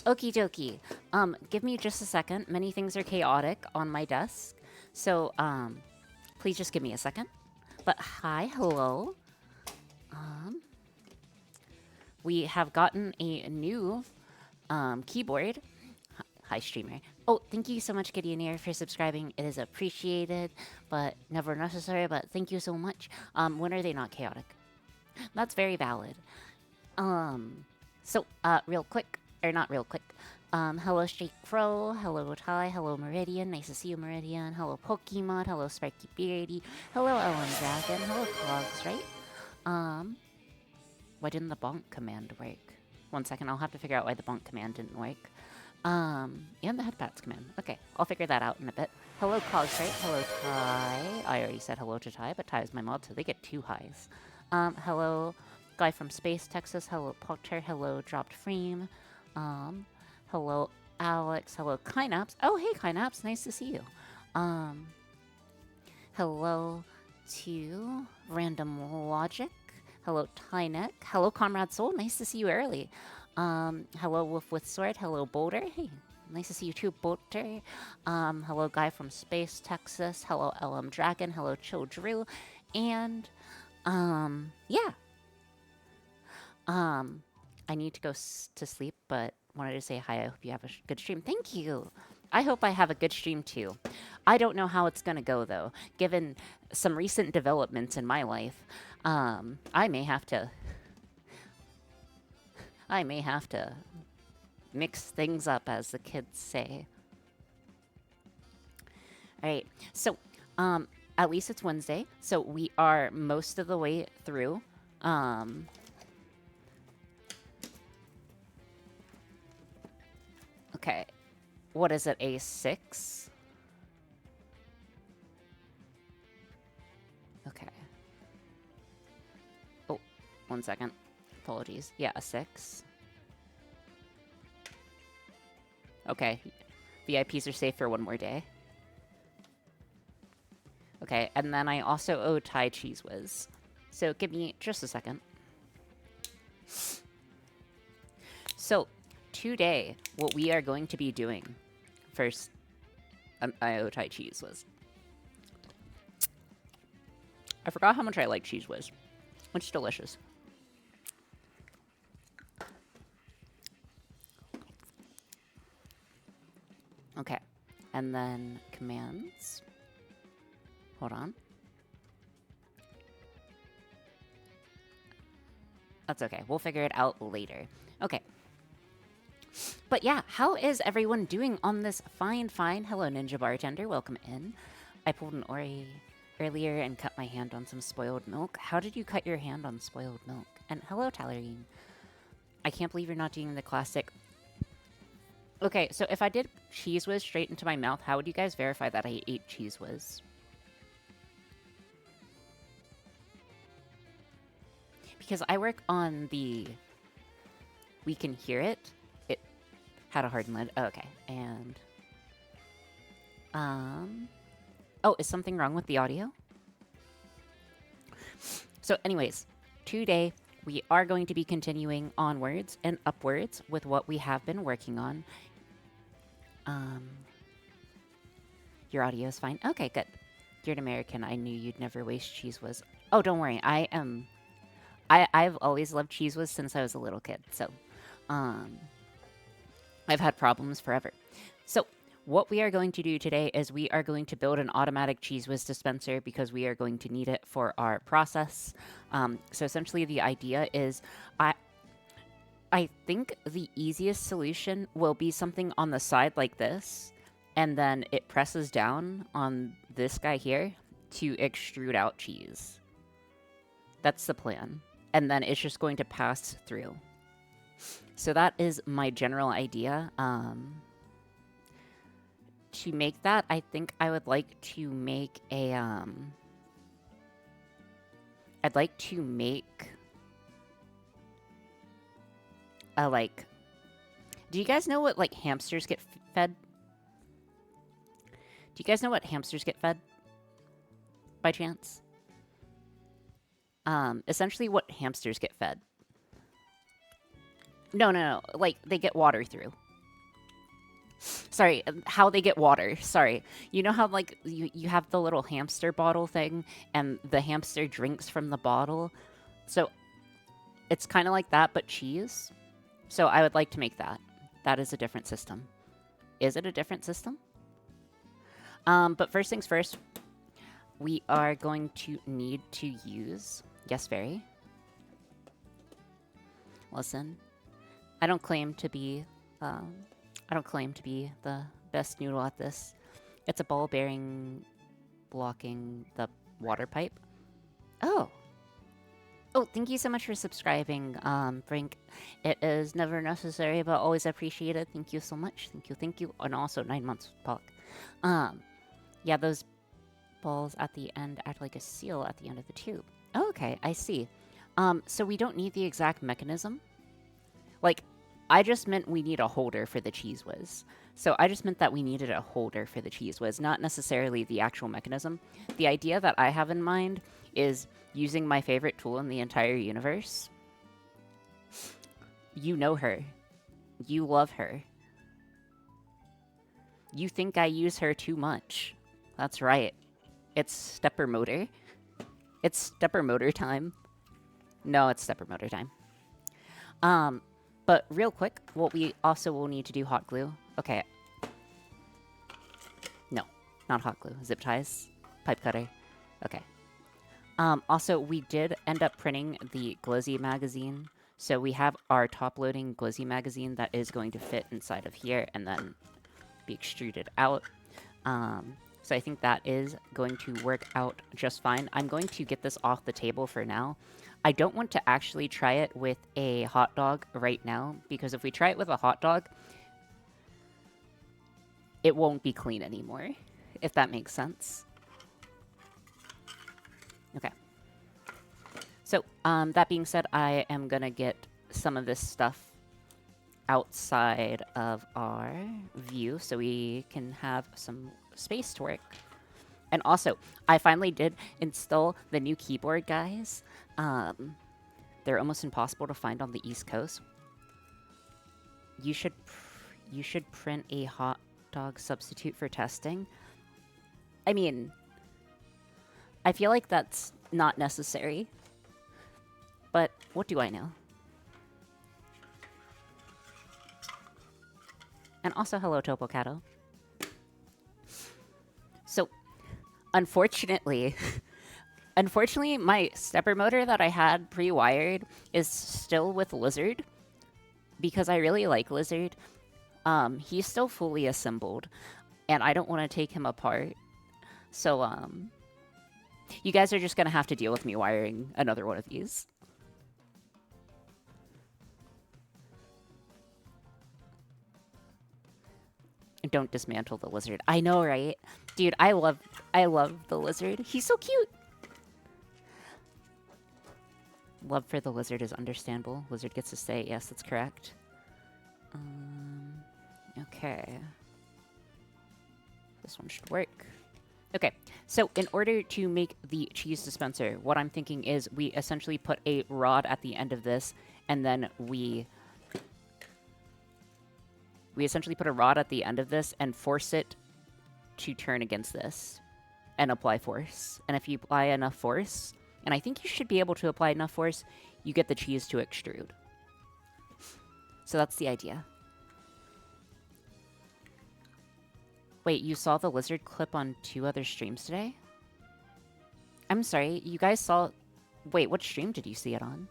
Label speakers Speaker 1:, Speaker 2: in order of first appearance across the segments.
Speaker 1: Okie dokie. Give me just a second. Many things are chaotic on my desk. So, please just give me a second. But hi, hello. Um, we have gotten a new keyboard. Hi, streamer. Oh, thank you so much, Gideoneer, for subscribing. It is appreciated, but never necessary. But thank you so much. When are they not chaotic? That's very valid. Real quick, or not real quick. Hello, Streak Crow. Hello, Ty. Hello, Meridian. Nice to see you, Meridian. Hello, Pokemon. Hello, Sparky Beardy. Hello, Ellen Dragon. Hello, Clogs, right? Why didn't the bonk command work? One second, I'll have to figure out why the bonk command didn't work. And the headpats command. Okay, I'll figure that out in a bit. Hello, Clogs, right? Hello, Ty. I already said hello to Ty, but Ty is my mod, so they get 2 highs. Hello, Guy from Space, Texas. Hello, Potter. Hello, Dropped Frame. Hello, Alex. Hello, Kynaps. Oh, hey, Kynaps. Nice to see you. Hello to Random Logic. Hello, Tynek. Hello, Comrade Soul. Nice to see you early. Hello, Wolf with Sword. Hello, Boulder. Hey, nice to see you too, Boulder. Hello, Guy from Space, Texas. Hello, LM Dragon. Hello, Chill Drew. And, yeah. I need to go to sleep, but wanted to say hi. I hope you have a good stream. Thank you. I hope I have a good stream too. I don't know how it's gonna go though, given some recent developments in my life. I may have to mix things up, as the kids say. All right. So, at least it's Wednesday, so we are most of the way through. Okay. What is it, A6? Okay. Oh, 1 second. Apologies. Yeah, a 6. Okay. VIPs are safe for 1 more day. Okay, and then I also owe Thai Cheese Whiz. So give me just a second. So, today, what we are going to be doing... First, I owe Thai Cheese Whiz. I forgot how much I like Cheese Whiz. It's delicious. Okay, and then commands. Hold on. That's okay. We'll figure it out later. Okay. But yeah, how is everyone doing on this fine? Hello, Ninja Bartender. Welcome in. I pulled an Ori earlier and cut my hand on some spoiled milk. How did you cut your hand on spoiled milk? And hello, Talarine. I can't believe you're not doing the classic. Okay, so if I did Cheese Whiz straight into my mouth, how would you guys verify that I ate Cheese Whiz? Because I work on the... We can hear it. It had a hardened lid. Oh, okay, and... Oh, is something wrong with the audio? So anyways, today we are going to be continuing onwards and upwards with what we have been working on. Your audio is fine? Okay, good. You're an American. I knew you'd never waste Cheese Whiz. Oh, don't worry. I've always loved Cheese Whiz since I was a little kid, so I've had problems forever. So what we are going to do today is we are going to build an automatic Cheese Whiz dispenser because we are going to need it for our process. So essentially the idea is I think the easiest solution will be something on the side like this, and then it presses down on this guy here to extrude out cheese. That's the plan. And then it's just going to pass through. So that is my general idea. To make that, I think I would like to make a, I'd like to make a, like... Do you guys know what, like, hamsters get fed? Do you guys know what hamsters get fed? By chance? Essentially what hamsters get fed. No. Like, they get water through. Sorry, how they get water. Sorry. You know how, like, you have the little hamster bottle thing, and the hamster drinks from the bottle? So it's kind of like that, but cheese. So I would like to make that. That is a different system. Is it a different system? But first things first, we are going to need to use... Yes, Fairy? Listen, I don't claim to be... I don't claim to be the best noodle at this. It's a ball bearing blocking the water pipe. Oh! Oh, thank you so much for subscribing, Frank. It is never necessary, but always appreciated. Thank you so much. Thank you, thank you. And also 9 months, Puck. Yeah, those balls at the end act like a seal at the end of the tube. Oh, okay, I see. So we don't need the exact mechanism. Like, I just meant we need a holder for the Cheese Whiz. So I just meant that we needed a holder for the Cheese Whiz, not necessarily the actual mechanism. The idea that I have in mind is using my favorite tool in the entire universe. You know her. You love her. You think I use her too much. That's right. It's stepper motor. It's stepper motor time. No, it's stepper motor time. But real quick, what we also will need to do hot glue. Okay. No, not hot glue. Zip ties, pipe cutter. Okay. Also, we did end up printing the Glizzy magazine. So we have our top-loading Glizzy magazine that is going to fit inside of here and then be extruded out. So I think that is going to work out just fine. I'm going to get this off the table for now. I don't want to actually try it with a hot dog right now, because if we try it with a hot dog, it won't be clean anymore, if that makes sense. Okay. So, that being said, I am gonna get some of this stuff outside of our view so we can have some space to work. And also, I finally did install the new keyboard, guys. They're almost impossible to find on the East Coast. You should print a hot dog substitute for testing. I mean, I feel like that's not necessary. But what do I know? And also, hello, Topocato. So, unfortunately, my stepper motor that I had pre-wired is still with Lizard, because I really like Lizard. He's still fully assembled, and I don't want to take him apart. So, you guys are just going to have to deal with me wiring another one of these. Don't dismantle the Lizard. I know, right? Dude, I love the Lizard. He's so cute. Love for the Lizard is understandable. Lizard gets to stay. Yes, that's correct. Okay. This one should work. Okay, so in order to make the cheese dispenser, what I'm thinking is we essentially put a rod at the end of this, and then we essentially put a rod at the end of this and force it to turn against this and apply force. And if you apply enough force, and I think you should be able to apply enough force, you get the cheese to extrude. So that's the idea. Wait, you saw the Lizard clip on 2 other streams today? I'm sorry, you guys saw... Wait, what stream did you see it on?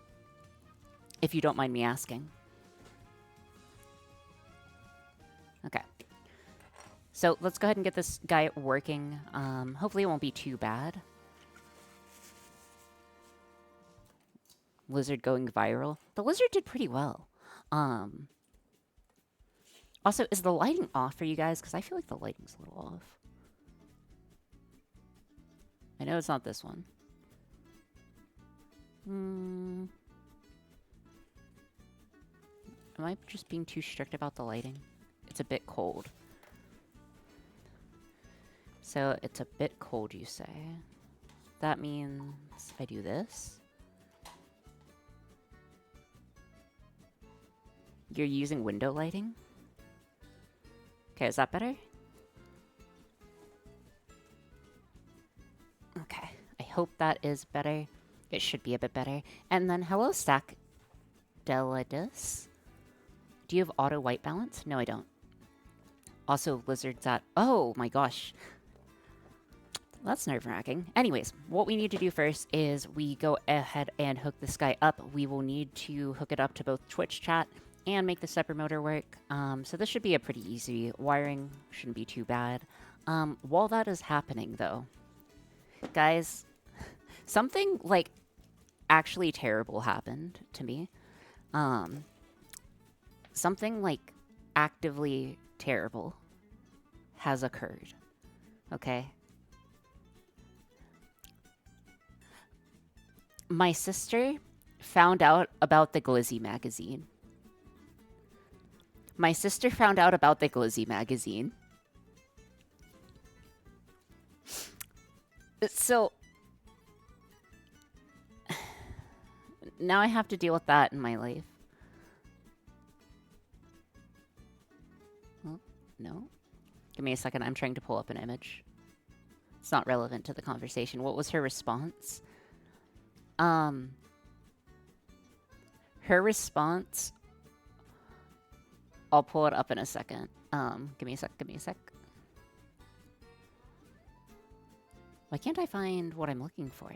Speaker 1: If you don't mind me asking. Okay. So let's go ahead and get this guy working. Hopefully it won't be too bad. Lizard going viral. The Lizard did pretty well. Also, is the lighting off for you guys? Because I feel like the lighting's a little off. I know it's not this one. Am I just being too strict about the lighting? It's a bit cold. So, it's a bit cold, you say. That means I do this. You're using window lighting? Okay, is that better? Okay, I hope that is better. It should be a bit better. And then, hello, Stack Deladus. Do you have auto white balance? No, I don't. Also, Lizard's at... Oh, my gosh. That's nerve-wracking. Anyways, what we need to do first is we go ahead and hook this guy up. We will need to hook it up to both Twitch chat and make the stepper motor work. So this should be a pretty easy wiring. Shouldn't be too bad. While that is happening, though, guys, something, like, actually terrible happened to me. Something, like, actively terrible has occurred. Okay? My sister found out about the Glizzy magazine. My sister found out about the Glizzy magazine. So now I have to deal with that in my life. Oh, no. Give me a second. I'm trying to pull up an image. It's not relevant to the conversation. What was her response? Her response... I'll pull it up in a second. Give me a sec. Why can't I find what I'm looking for?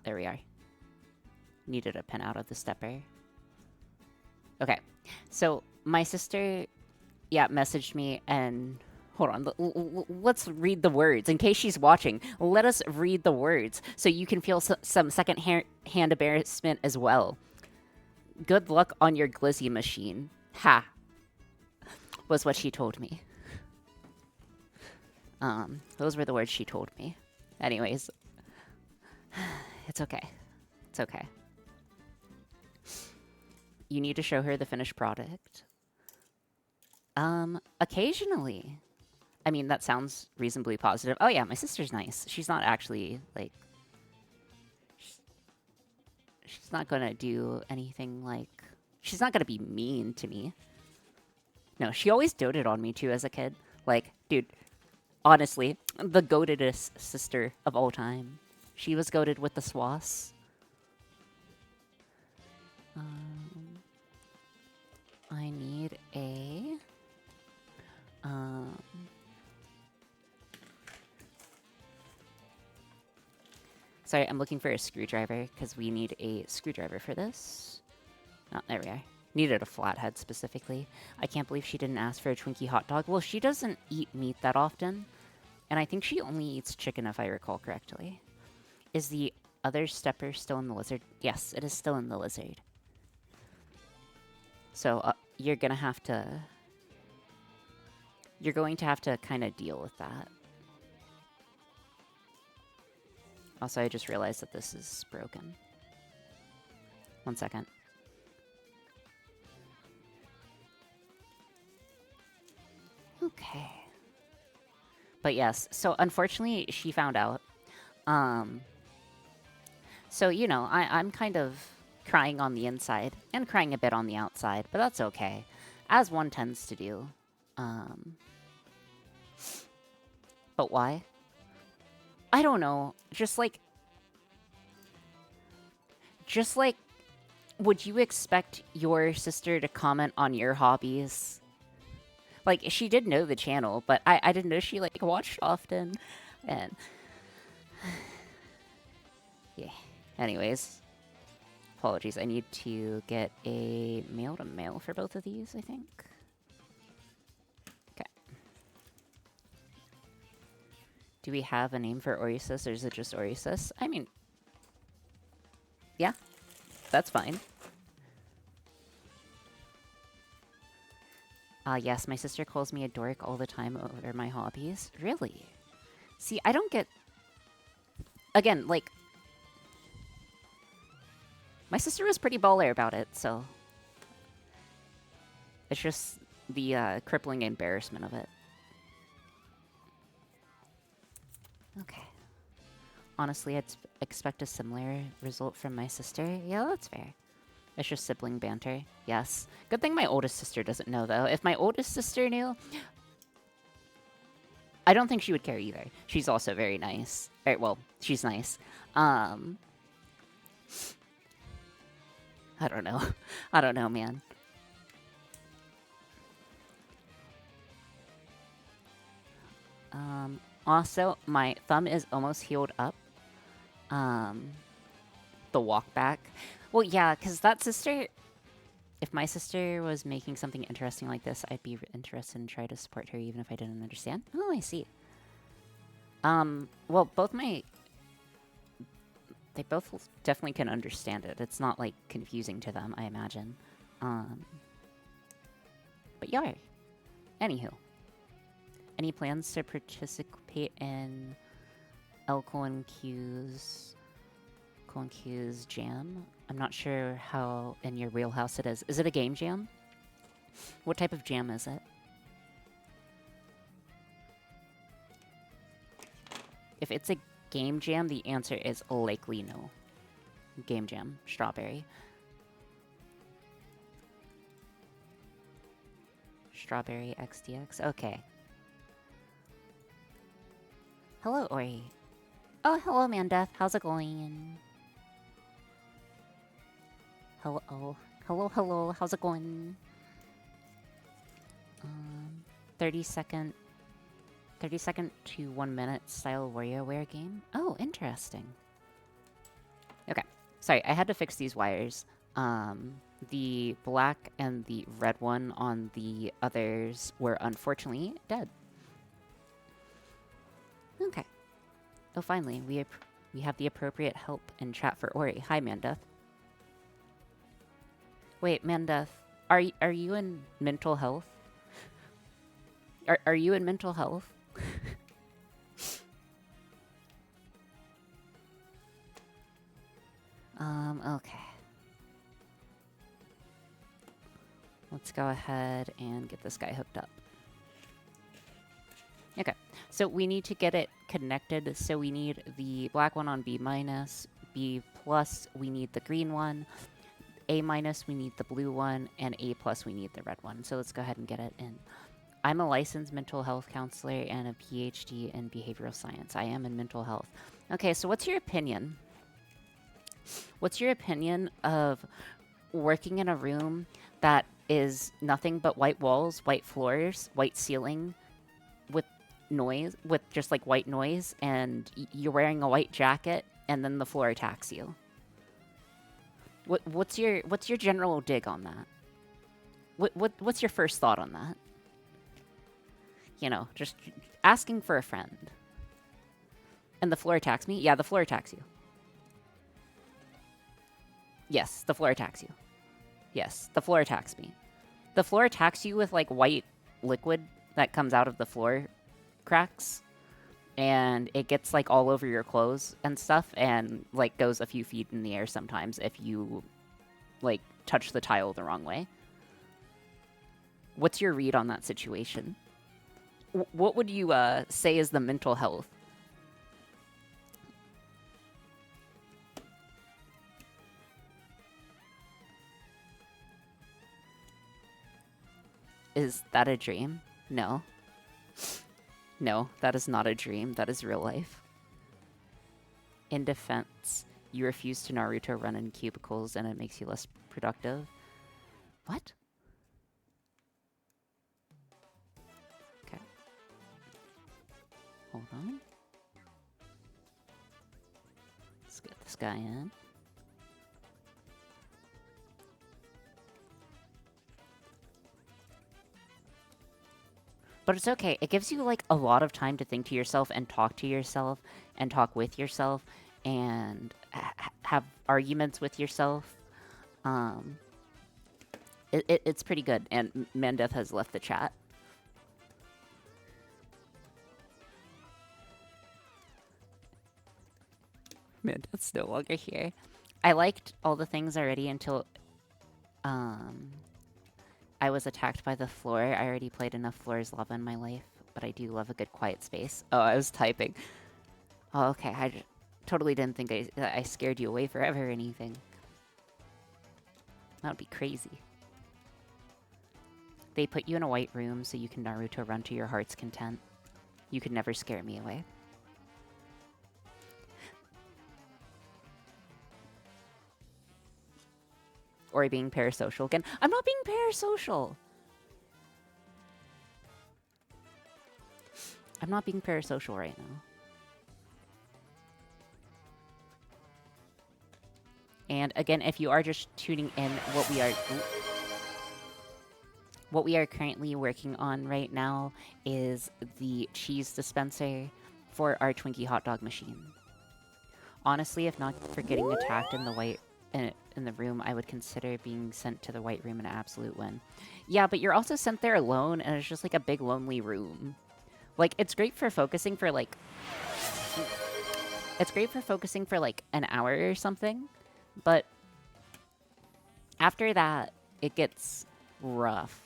Speaker 1: There we are. Needed a pin out of the stepper. Okay. So, my sister, messaged me and... Hold on, let's read the words. In case she's watching, let us read the words so you can feel some second-hand embarrassment as well. Good luck on your glizzy machine. Ha. Was what she told me. Those were the words she told me. Anyways. It's okay. It's okay. You need to show her the finished product. Occasionally. I mean, that sounds reasonably positive. Oh, yeah, my sister's nice. She's not actually, like... She's not gonna do anything, like... She's not gonna be mean to me. No, she always doted on me, too, as a kid. Like, dude, honestly, the goatedest sister of all time. She was goated with the swass. I need a... Sorry, I'm looking for a screwdriver, because we need a screwdriver for this. Oh, there we are. Needed a flathead, specifically. I can't believe she didn't ask for a Twinkie hot dog. Well, she doesn't eat meat that often, and I think she only eats chicken, if I recall correctly. Is the other stepper still in the lizard? Yes, it is still in the lizard. So, you're gonna have to... You're going to have to kind of deal with that. Also, I just realized that this is broken. 1 second. Okay. But yes, so unfortunately, she found out. So, you know, I'm kind of crying on the inside and crying a bit on the outside, but that's okay. As one tends to do. But why? I don't know. Just like, would you expect your sister to comment on your hobbies? Like, she did know the channel, but I didn't know she, like, watched often. And, yeah. Anyways. Apologies, I need to get a mail-to-mail for both of these, I think. Okay. Do we have a name for Orisis, or is it just Orisis? I mean... Yeah, that's fine. Yes, my sister calls me a dork all the time over my hobbies. Really? See, I don't get... Again, like... My sister was pretty baller about it, so... It's just the crippling embarrassment of it. Okay. Honestly, expect a similar result from my sister. Yeah, that's fair. It's just sibling banter. Yes. Good thing my oldest sister doesn't know, though. If my oldest sister knew, I don't think she would care either. She's also very nice. Well, she's nice. Um, I don't know. I don't know, man. Also, my thumb is almost healed up. The walk back. Well, yeah, because that sister... If my sister was making something interesting like this, I'd be interested in trying to support her even if I didn't understand. Oh, I see. Well, they both definitely can understand it. It's not, like, confusing to them, I imagine. But yeah. Anywho. Any plans to participate in Colin Q's jam? I'm not sure how in your wheelhouse it is. Is it a game jam? What type of jam is it? If it's a game jam, the answer is likely no. Game jam. Strawberry. Strawberry XDX. Okay. Hello, Ori. Oh, hello, Mandeth. How's it going? Hello. Hello. How's it going? 30 second to 1 minute style WarioWare game. Oh, interesting. Okay. Sorry, I had to fix these wires. The black and the red one on the others were unfortunately dead. Okay. Oh, finally, we have the appropriate help in chat for Ori. Hi, Mandeth. Wait, Mandeth, are you in mental health? Are you in mental health? Okay. Let's go ahead and get this guy hooked up. Okay, so we need to get it connected. So we need the black one on B minus, B plus, we need the green one, A minus, we need the blue one, and A plus, we need the red one. So let's go ahead and get it in. I'm a licensed mental health counselor and a PhD in behavioral science. I am in mental health. Okay, so what's your opinion? What's your opinion of working in a room that is nothing but white walls, white floors, white ceiling, with noise, with just like white noise, and you're wearing a white jacket, and then the floor attacks you? What's your general dig on that? What's your first thought on that? You know, just asking for a friend. And the floor attacks me? Yeah, the floor attacks you. Yes, the floor attacks you. Yes, the floor attacks me. The floor attacks you with, like, white liquid that comes out of the floor cracks. And it gets, like, all over your clothes and stuff. And, like, goes a few feet in the air sometimes if you, like, touch the tile the wrong way. What's your read on that situation? What would you say is the mental health? Is that a dream? No. No, that is not a dream. That is real life. In defense, you refuse to Naruto run in cubicles and it makes you less productive. What? Okay. Hold on. Let's get this guy in. But it's okay. It gives you, like, a lot of time to think to yourself and talk to yourself and talk with yourself and have arguments with yourself. It's pretty good. And Mandeth has left the chat. Mandeth's no longer here. I liked all the things already until... I was attacked by the floor. I already played enough Floor's Lava in my life, but I do love a good quiet space. Oh, I was typing. Oh, okay. Totally didn't think I scared you away forever or anything. That would be crazy. They put you in a white room so you can Naruto run to your heart's content. You could never scare me away. Or being parasocial again. I'm not being parasocial. I'm not being parasocial right now. And again, if you are just tuning in, what we are currently working on right now is the cheese dispenser for our Twinkie hot dog machine. Honestly, if not for getting attacked in the room, I would consider being sent to the white room an absolute win. Yeah, but you're also sent there alone, and it's just like a big lonely room. Like, it's great for focusing for like an hour or something, but after that, it gets rough.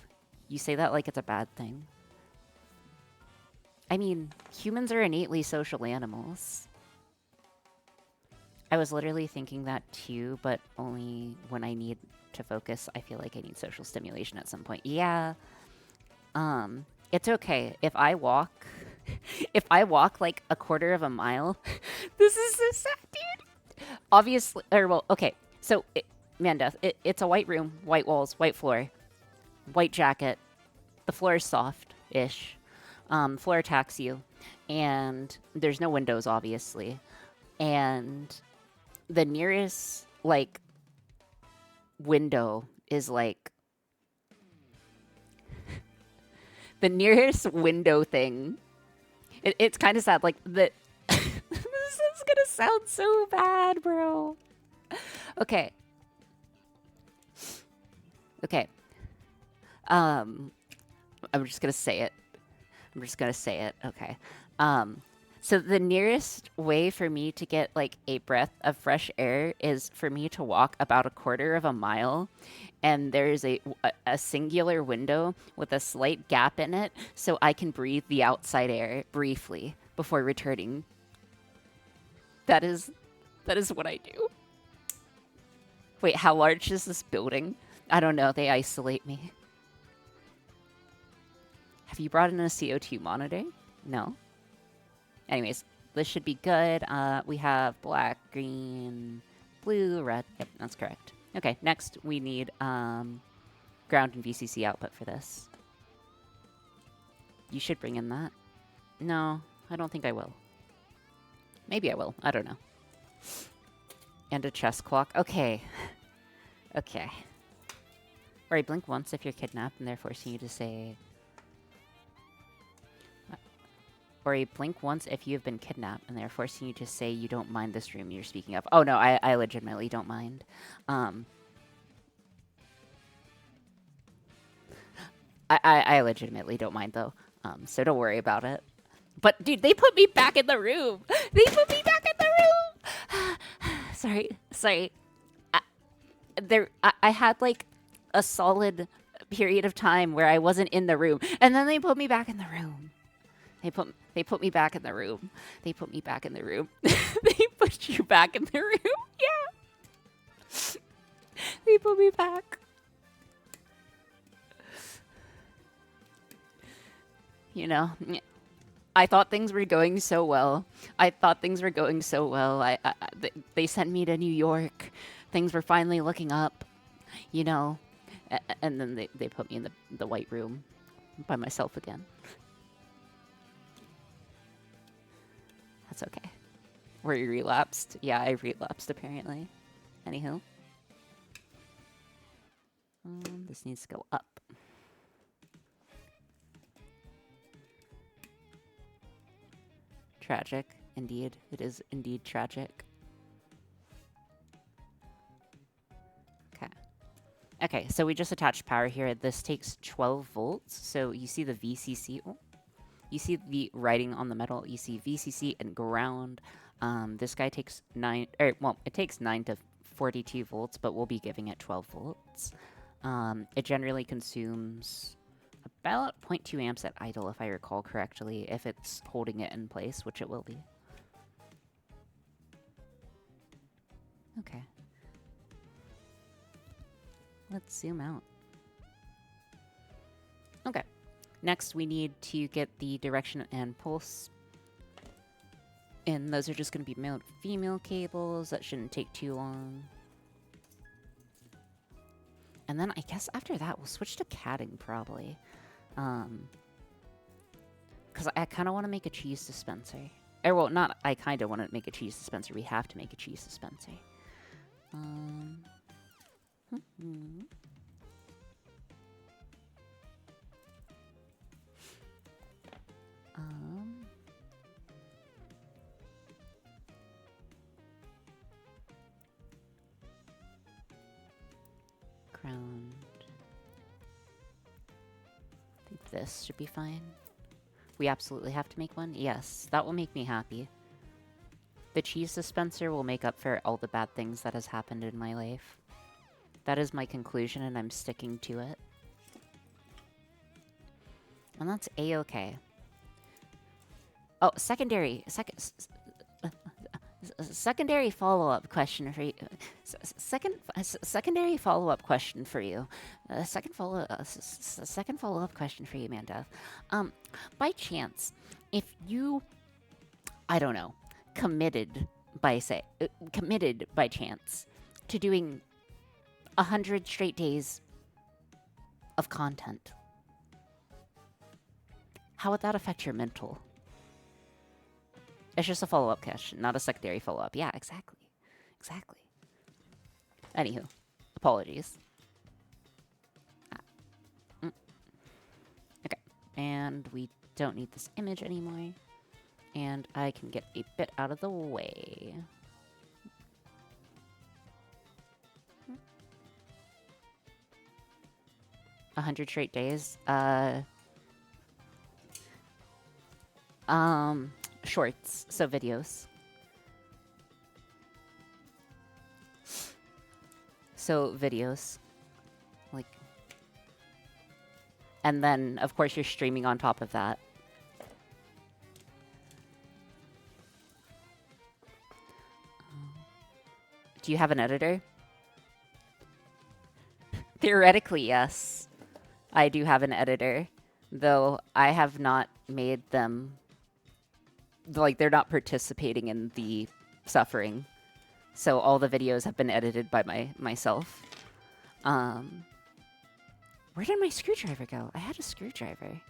Speaker 1: You say that like it's a bad thing. I mean, humans are innately social animals. I was literally thinking that too, but only when I need to focus. I feel like I need social stimulation at some point. Yeah. It's okay. If I walk like a quarter of a mile, this is so sad, dude. Obviously, okay. So, Mandeth, it's a white room, white walls, white floor, white jacket. The floor is soft-ish. Floor attacks you. And there's no windows, obviously. And the nearest, like, window is, like... the nearest window thing. It's kind of sad. Like, this is gonna sound so bad, bro. Okay. Okay. I'm just gonna say it. Okay. So the nearest way for me to get like a breath of fresh air is for me to walk about a quarter of a mile, and there's a singular window with a slight gap in it, so I can breathe the outside air briefly before returning. That is what I do. Wait, how large is this building? I don't know. They isolate me. Have you brought in a CO2 monitor? No. Anyways, this should be good. We have black, green, blue, red. Yep, that's correct. Okay, next we need ground and VCC output for this. You should bring in that. No, I don't think I will. Maybe I will. I don't know. And a chess clock. Okay. Okay. Or I blink once if you're kidnapped and they're forcing you to say... Or a blink once if you have been kidnapped and they're forcing you to say you don't mind this room you're speaking of. Oh, no, I legitimately don't mind. I legitimately don't mind, though. So don't worry about it. But, dude, they put me back in the room. They put me back in the room. Sorry. I had, like, a solid period of time where I wasn't in the room. And then they put me back in the room. They put me back in the room. They put me back in the room. They put you back in the room. Yeah. They put me back. You know, I thought things were going so well. They sent me to New York. Things were finally looking up, you know. And then they put me in the white room by myself again. That's okay. Were you relapsed? Yeah, I relapsed apparently. Anywho. This needs to go up. Tragic. Indeed. It is indeed tragic. Okay. Okay, so we just attached power here. This takes 12 volts. So you see the VCC. Oh, you see the writing on the metal. You see VCC and ground. This guy takes it takes 9 to 42 volts, but we'll be giving it 12 volts. It generally consumes about 0.2 amps at idle, if I recall correctly, if it's holding it in place, which it will be. Okay. Let's zoom out. Okay. Next, we need to get the direction and pulse. And those are just going to be male and female cables. That shouldn't take too long. And then I guess after that, we'll switch to catting, probably. Because I kind of want to make a cheese dispenser. Or, well, not I kind of want to make a cheese dispenser. We have to make a cheese dispenser. Ground. I think this should be fine. We absolutely have to make one? Yes, that will make me happy. The cheese dispenser will make up for all the bad things that has happened in my life. That is my conclusion, and I'm sticking to it. And that's a-okay. Oh, secondary follow-up question for you. Secondary follow-up question for you. Second follow-up question for you, Amanda. By chance, if you, I don't know, committed by chance to doing 100 straight days of content, how would that affect your mental? It's just a follow-up question, not a secondary follow-up. Yeah, exactly. Exactly. Anywho, apologies. Okay, and we don't need this image anymore. And I can get a bit out of the way. 100 straight days. Shorts, so videos. So videos. Like, and then, of course, you're streaming on top of that. Do you have an editor? Theoretically, yes. I do have an editor, though I have not made them, like, they're not participating in the suffering. So all the videos have been edited by myself. Where did my screwdriver go? I had a screwdriver.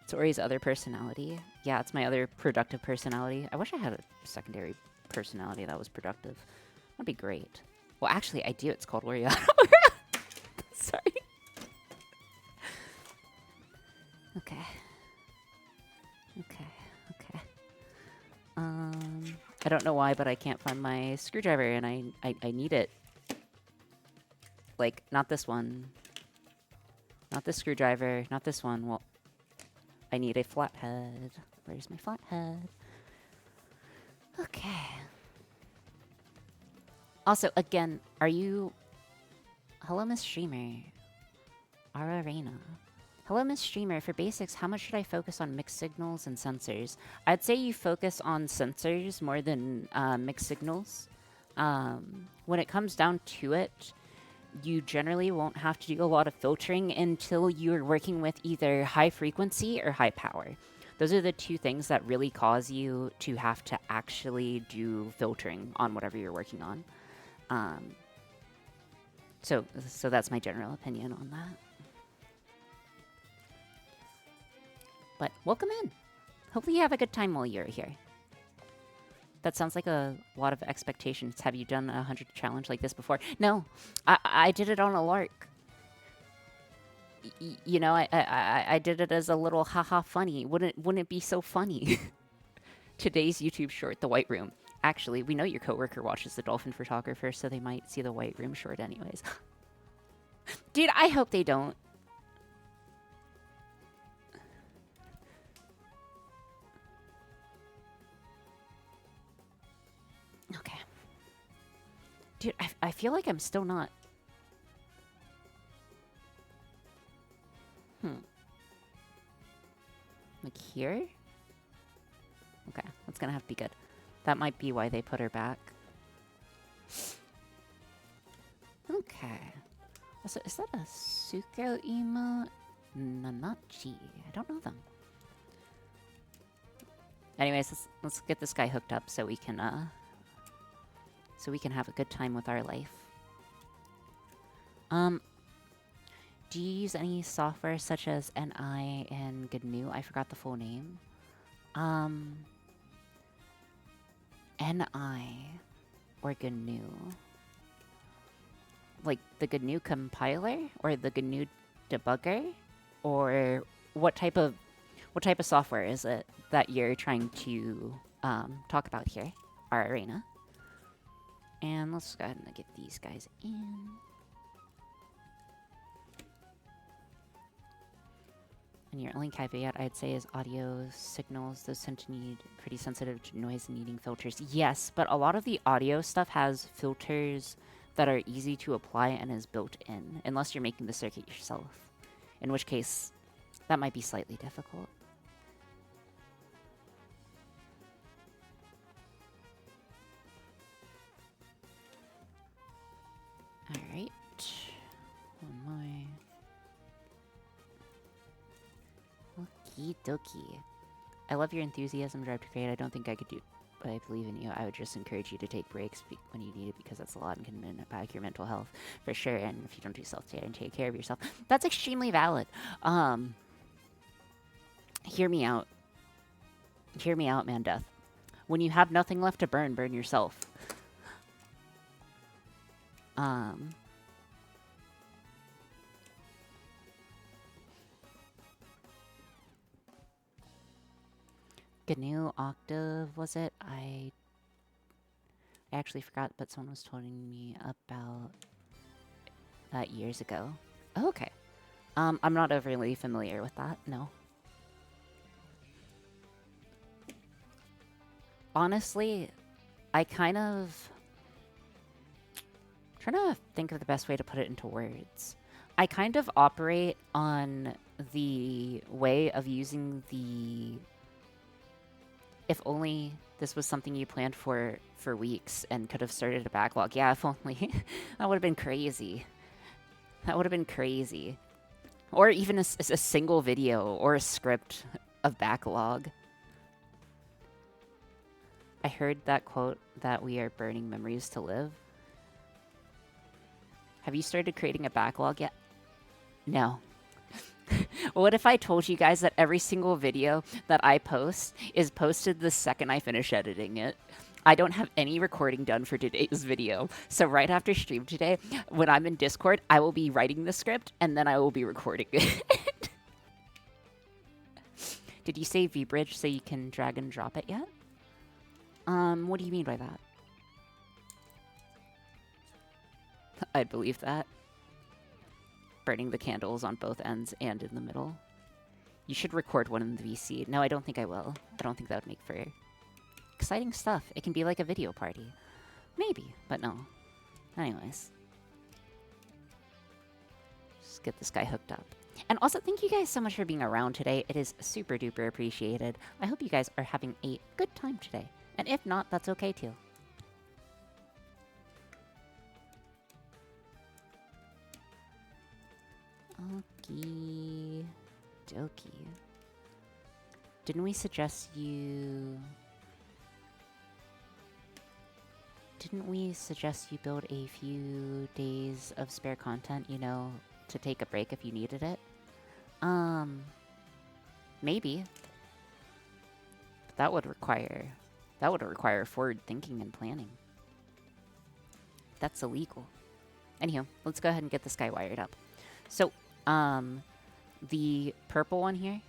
Speaker 1: It's Ori's other personality. Yeah, it's my other productive personality. I wish I had a secondary personality that was productive. That'd be great. Well, actually, I do. It's called Oriana. Sorry. Okay. Okay. Okay. I don't know why, but I can't find my screwdriver, and I need it. Like, not this one. Not this screwdriver. Not this one. Well, I need a flathead. Where's my flathead? Okay. Also, again, are you... Hello, Miss Streamer. Ara Reina. Hello, Miss Streamer. For basics, how much should I focus on mixed signals and sensors? I'd say you focus on sensors more than mixed signals. When it comes down to it, you generally won't have to do a lot of filtering until you're working with either high frequency or high power. Those are the two things that really cause you to have to actually do filtering on whatever you're working on. So that's my general opinion on that. But welcome in. Hopefully you have a good time while you're here. That sounds like a lot of expectations. Have you done a 100 challenge like this before? No, I did it on a lark. You know, I did it as a little haha funny. Wouldn't it be so funny? Today's YouTube short, The White Room. Actually, we know your coworker watches The Dolphin Photographer, so they might see The White Room short anyways. Dude, I hope they don't. Okay. Dude, I feel like I'm still not... Like here? Okay, that's gonna have to be good. That might be why they put her back. Okay. Is that a Suko emote? Nanachi. I don't know them. Anyways, let's get this guy hooked up so we can have a good time with our life. Do you use any software such as NI and GNU? I forgot the full name. NI or GNU? Like the GNU compiler or the GNU debugger? Or what type of software is it that you're trying to talk about here? Our arena. And let's go ahead and get these guys in. And your only caveat, I'd say, is audio signals. Those tend to need pretty sensitive to noise and needing filters. Yes, but a lot of the audio stuff has filters that are easy to apply and is built in, unless you're making the circuit yourself. In which case, that might be slightly difficult. Alright. One more. Okie dokie. I love your enthusiasm, drive to create. I don't think I could do, but I believe in you. I would just encourage you to take breaks when you need it, because that's a lot and can impact your mental health for sure. And if you don't do self-care and take care of yourself, that's extremely valid. Hear me out. Hear me out, man, Death. When you have nothing left to burn, burn yourself. GNU Octave, was it? I actually forgot, but someone was telling me about that years ago. Oh, okay. I'm not overly familiar with that, no. Honestly, I kind of... I'm trying to think of the best way to put it into words. I kind of operate on the way of using the... If only this was something you planned for weeks and could have started a backlog. Yeah, if only. That would have been crazy. That would have been crazy. Or even a single video or a script of backlog. I heard that quote that we are burning memories to live. Have you started creating a backlog yet? No. What if I told you guys that every single video that I post is posted the second I finish editing it? I don't have any recording done for today's video. So right after stream today, when I'm in Discord, I will be writing the script and then I will be recording it. Did you say VBridge so you can drag and drop it yet? What do you mean by that? I believe that. Burning the candles on both ends and in the middle. You should record one in the VC. No, I don't think I will. I don't think that would make for exciting stuff. It can be like a video party. Maybe, but no. Anyways. Just get this guy hooked up. And also, thank you guys so much for being around today. It is super duper appreciated. I hope you guys are having a good time today. And if not, that's okay too. Okie dokie. Didn't we suggest you... Didn't we suggest you build a few days of spare content, you know, to take a break if you needed it? Maybe. But that would require forward thinking and planning. That's illegal. Anyhow, let's go ahead and get this guy wired up. So, the purple one here,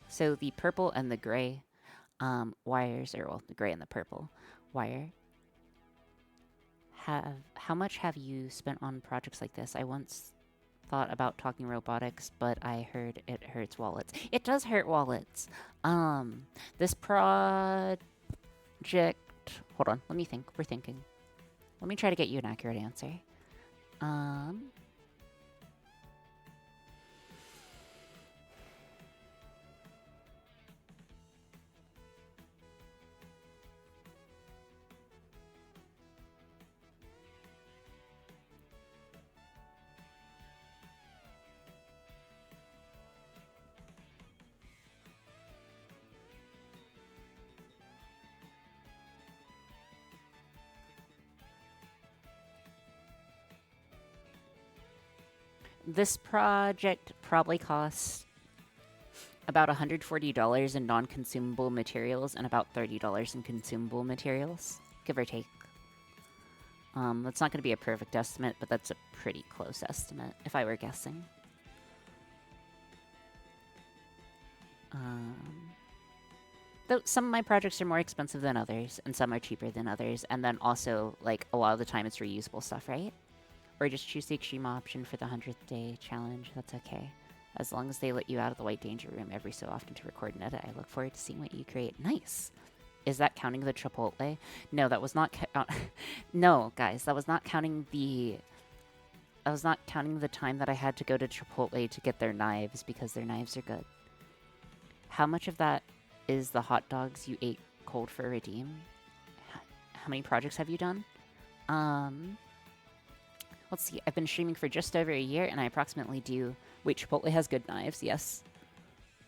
Speaker 1: so the purple and the gray wires, or well, the gray and the purple wire, how much have you spent on projects like this? I once thought about talking robotics, but I heard it hurts wallets. It does hurt wallets. This project, hold on, let me think, we're thinking. Let me try to get you an accurate answer. This project probably costs about $140 in non-consumable materials and about $30 in consumable materials, give or take. That's not going to be a perfect estimate, but that's a pretty close estimate, if I were guessing. Though some of my projects are more expensive than others, and some are cheaper than others, and then also, like, a lot of the time it's reusable stuff, right? Or just choose the extreme option for the 100th day challenge, that's okay. As long as they let you out of the white danger room every so often to record and edit, I look forward to seeing what you create. Nice! Is that counting the Chipotle? No, that was not no, guys, that was not counting the... I was not counting the time that I had to go to Chipotle to get their knives, because their knives are good. How much of that is the hot dogs you ate cold for Redeem? How many projects have you done? Let's see, I've been streaming for just over a year, and I approximately do... Wait, Chipotle has good knives, yes.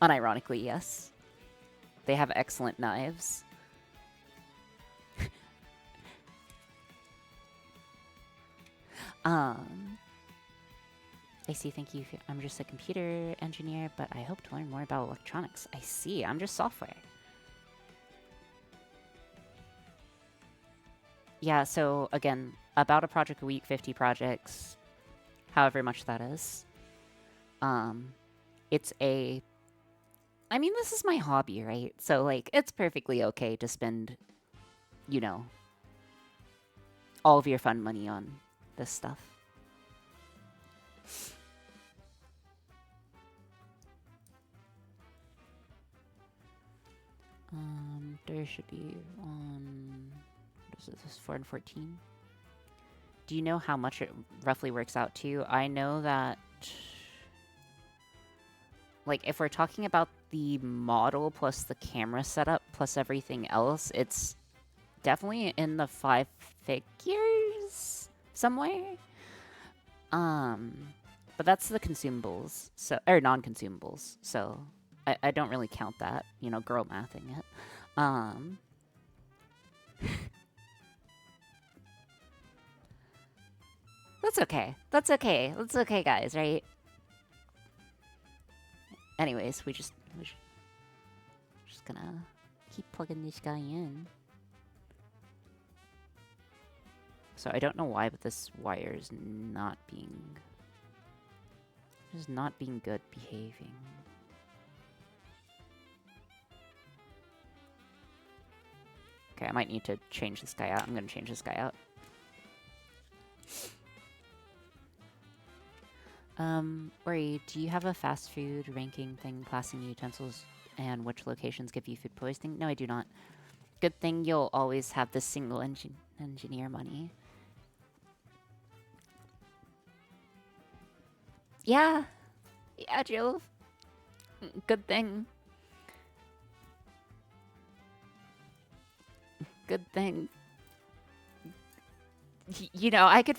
Speaker 1: Unironically, yes. They have excellent knives. I see, thank you. I'm just a computer engineer, but I hope to learn more about electronics. I see, I'm just software. Yeah, so again, about a project a week, 50 projects, however much that is. It's a... I mean, this is my hobby, right? So, like, it's perfectly okay to spend, you know, all of your fun money on this stuff. There should be on... What is this, 4 and 14? Do you know how much it roughly works out to? I know that... Like, if we're talking about the model plus the camera setup plus everything else, it's definitely in the 5 figures somewhere. But that's the consumables, so, or non-consumables, so I don't really count that, you know, girl mathing it. That's okay. That's okay. That's okay, guys, right? Anyways, we're just gonna keep plugging this guy in. So I don't know why, but this wire is not being good behaving. Okay, I might need to change this guy out. I'm gonna change this guy out. Ori, do you have a fast food ranking thing, classing utensils, and which locations give you food poisoning? No, I do not. Good thing you'll always have this single engineer money. Yeah. Yeah, Jill. Good thing. Good thing. You know, I could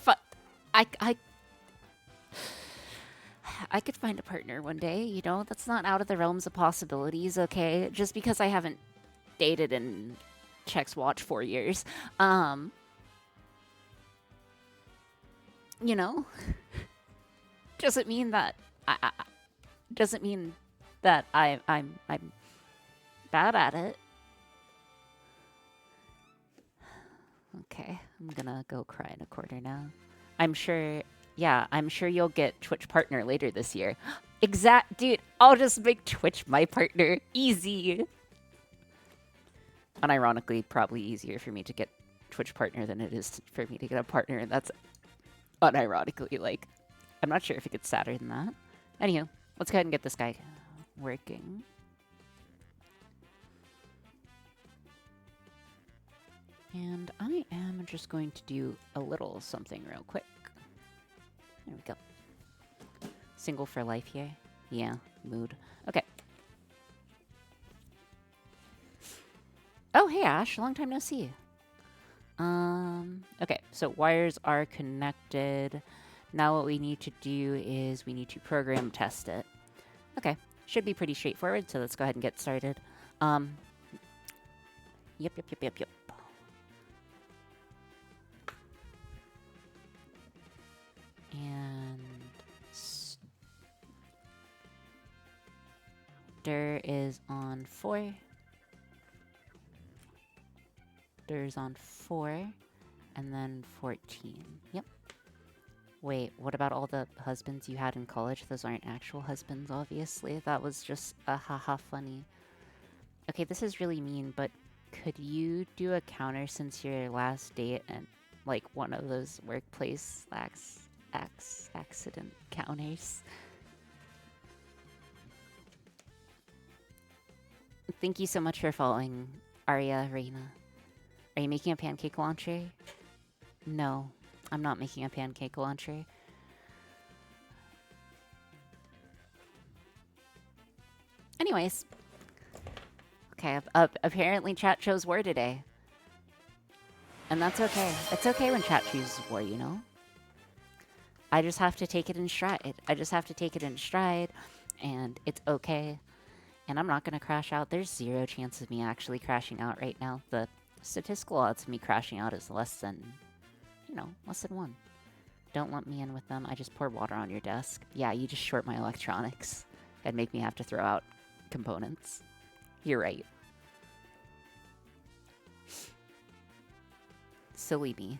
Speaker 1: I could find a partner one day, you know? That's not out of the realms of possibilities, okay? Just because I haven't dated in Check's Watch 4 years. You know? Doesn't mean that doesn't mean that I'm bad at it. Okay, I'm gonna go cry in a corner now. I'm sure you'll get Twitch partner later this year. Dude, I'll just make Twitch my partner. Easy. Unironically, probably easier for me to get Twitch partner than it is for me to get a partner, and that's unironically, like, I'm not sure if it gets sadder than that. Anywho, let's go ahead and get this guy working. And I am just going to do a little something real quick. There we go. Single for life here. Yeah, mood. Okay. Oh, hey, Ash. Long time no see. Okay, so wires are connected. Now what we need to do is we need to program test it. Okay, should be pretty straightforward, so let's go ahead and get started. Yep. And Dur is on 4. Dur is on 4. And then 14. Yep. Wait, what about all the husbands you had in college? Those aren't actual husbands, obviously. That was just a haha funny. Okay, this is really mean, but could you do a counter since your last date and like one of those workplace accident counters? Thank you so much for following, Arya Reina. Are you making a pancake launcher? No, I'm not making a pancake launcher. Anyways. Okay, apparently chat chose war today. And that's okay. It's okay when chat chooses war, you know? I just have to take it in stride. I just have to take it in stride, and it's okay. And I'm not going to crash out. There's 0 chance of me actually crashing out right now. The statistical odds of me crashing out is less than, you know, less than 1. Don't lump me in with them. I just pour water on your desk. Yeah, you just short my electronics and make me have to throw out components. You're right. Silly me.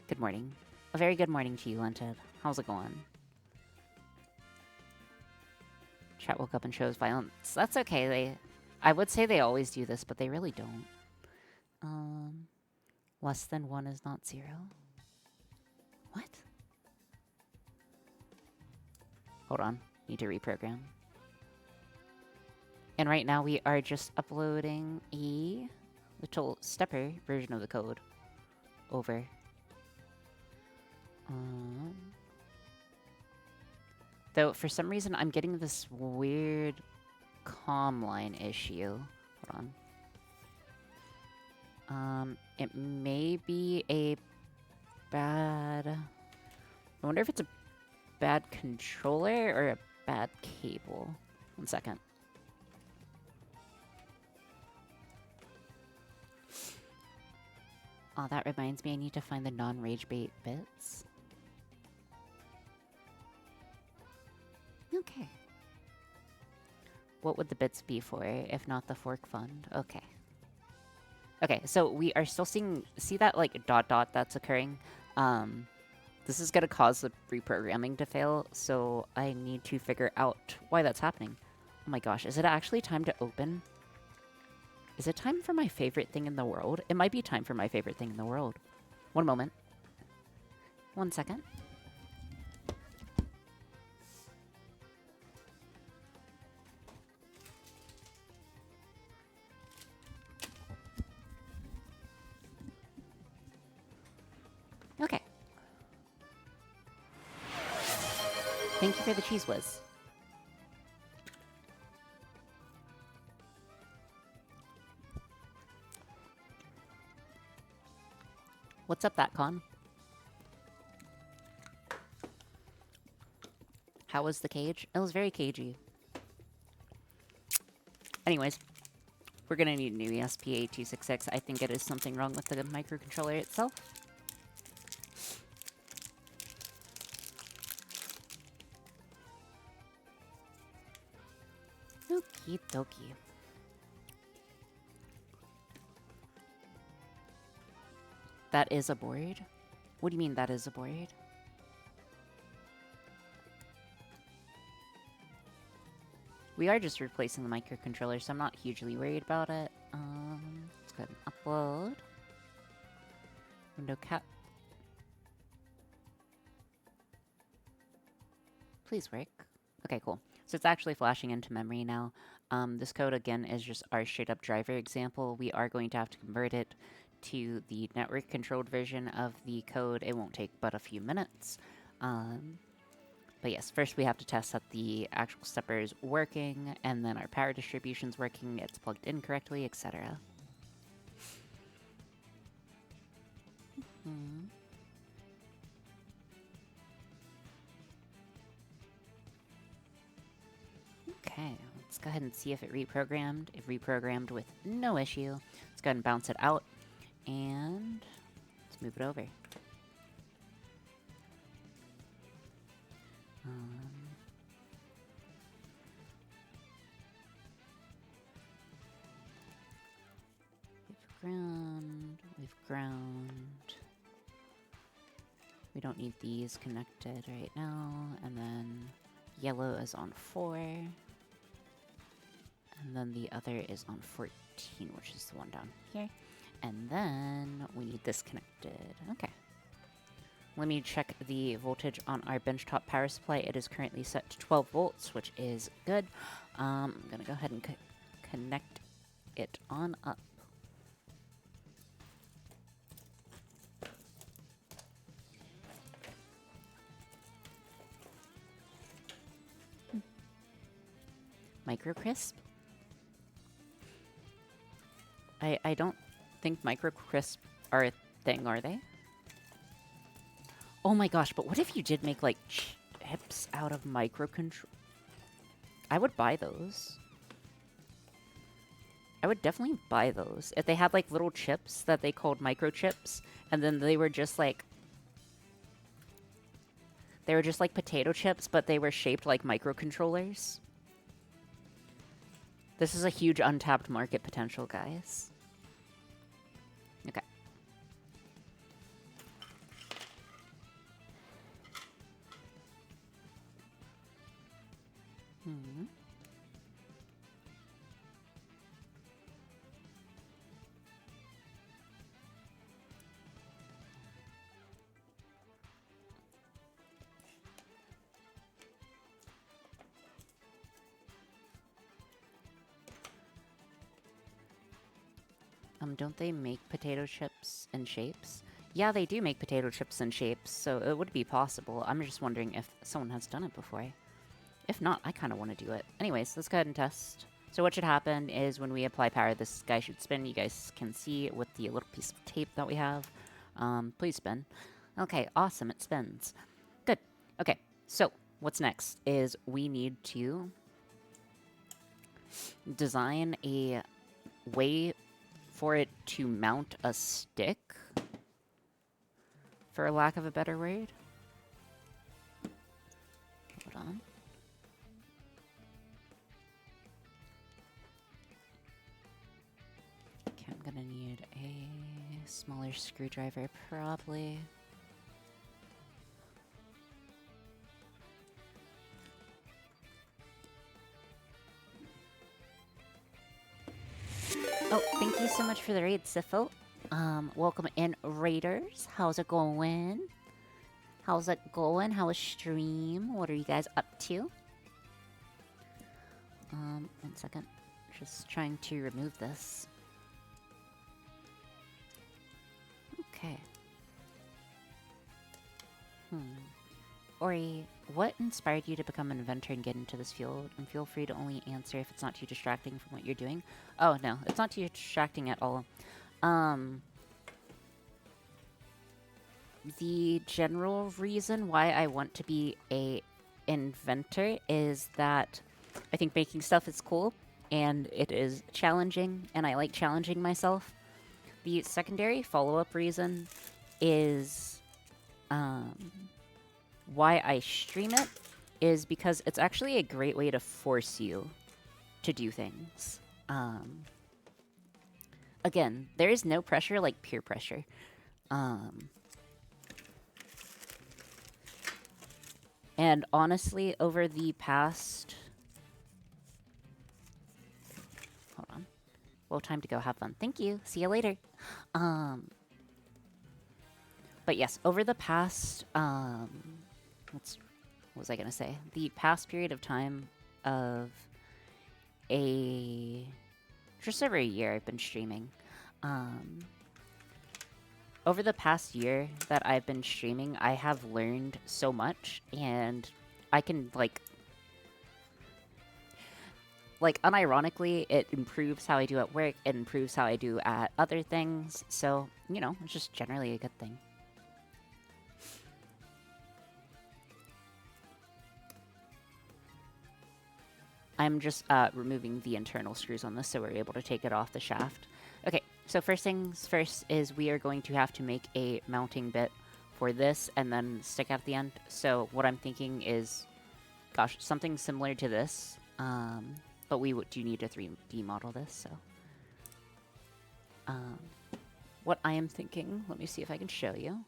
Speaker 1: Good morning. A very good morning to you, Lented. How's it going? Chat woke up and chose violence. That's okay. I would say they always do this, but they really don't. Less than 1 is not 0. What? Hold on. Need to reprogram. And right now we are just uploading a little stepper version of the code over. Though for some reason I'm getting this weird comm line issue. Hold on. It may be a bad... I wonder if it's a bad controller or a bad cable. 1 second. Oh, that reminds me, I need to find the non-rage bait bits. Okay. What would the bits be for, if not the fork fund? Okay. Okay, so we are still seeing... See that, like, dot that's occurring? This is going to cause the reprogramming to fail, so I need to figure out why that's happening. Oh my gosh, is it actually time to open? Is it time for my favorite thing in the world? It might be time for my favorite thing in the world. 1 moment. 1 second. Okay. Thank you for the cheese whiz. What's up, that con? How was the cage? It was very cagey. Anyways, we're gonna need a new ESP8266. I think it is something wrong with the microcontroller itself. Okie dokie. That is a board? What do you mean that is a board? We are just replacing the microcontroller, so I'm not hugely worried about it. Let's go ahead and upload. Window cap. Please work. Okay, cool. So it's actually flashing into memory now. This code, again, is just our straight-up driver example. We are going to have to convert it to the network-controlled version of the code. It won't take but a few minutes. But yes, first we have to test that the actual stepper is working, and then our power distribution's working, it's plugged in correctly, etc. Okay, let's go ahead and see if it reprogrammed. It reprogrammed with no issue. Let's go ahead and bounce it out, and let's move it over. We don't need these connected right now. And then yellow is on 4. And then the other is on 14, which is the one down here. And then we need this connected. Okay. Let me check the voltage on our benchtop power supply. It is currently set to 12 volts, which is good. I'm going to go ahead and connect it on up. Micro crisp? I don't think micro crisp are a thing, are they? Oh my gosh, but what if you did make like chips out of microcontrol? I would buy those. I would definitely buy those. If they had like little chips that they called microchips, and then they were just like potato chips, but they were shaped like microcontrollers. This is a huge untapped market potential, guys. Okay. Don't they make potato chips in shapes? Yeah, they do make potato chips in shapes, so it would be possible. I'm just wondering if someone has done it before. If not, I kind of want to do it. Anyways, let's go ahead and test. So what should happen is when we apply power, this guy should spin. You guys can see with the little piece of tape that we have. Please spin. Okay, awesome, it spins. Good. Okay, so what's next is we need to design a way for it to mount a stick, for lack of a better word. Hold on. Okay, I'm gonna need a smaller screwdriver, probably. Oh, thank you so much for the raid, Sifo. Welcome in, Raiders. How's it going? How's it going? How is stream? What are you guys up to? 1 second. Just trying to remove this. Okay. Ori, what inspired you to become an inventor and get into this field? And feel free to only answer if it's not too distracting from what you're doing. Oh, no, it's not too distracting at all. The general reason why I want to be a inventor is that I think making stuff is cool, and it is challenging, and I like challenging myself. The secondary follow-up reason is... why I stream it is because it's actually a great way to force you to do things. Again, there is no pressure like peer pressure. And honestly, over the past... Hold on. Well, time to go have fun. Thank you. See you later. But yes, over the past... what was I going to say? The past period of time of just over a year I've been streaming. Over the past year that I've been streaming, I have learned so much, and I can, like unironically, it improves how I do at work, it improves how I do at other things, so, you know, it's just generally a good thing. I'm just removing the internal screws on this so we're able to take it off the shaft. Okay, so first things first is we are going to have to make a mounting bit for this and then stick at the end. So what I'm thinking is, gosh, something similar to this, but we do need to 3D model this, so. What I am thinking, let me see if I can show you.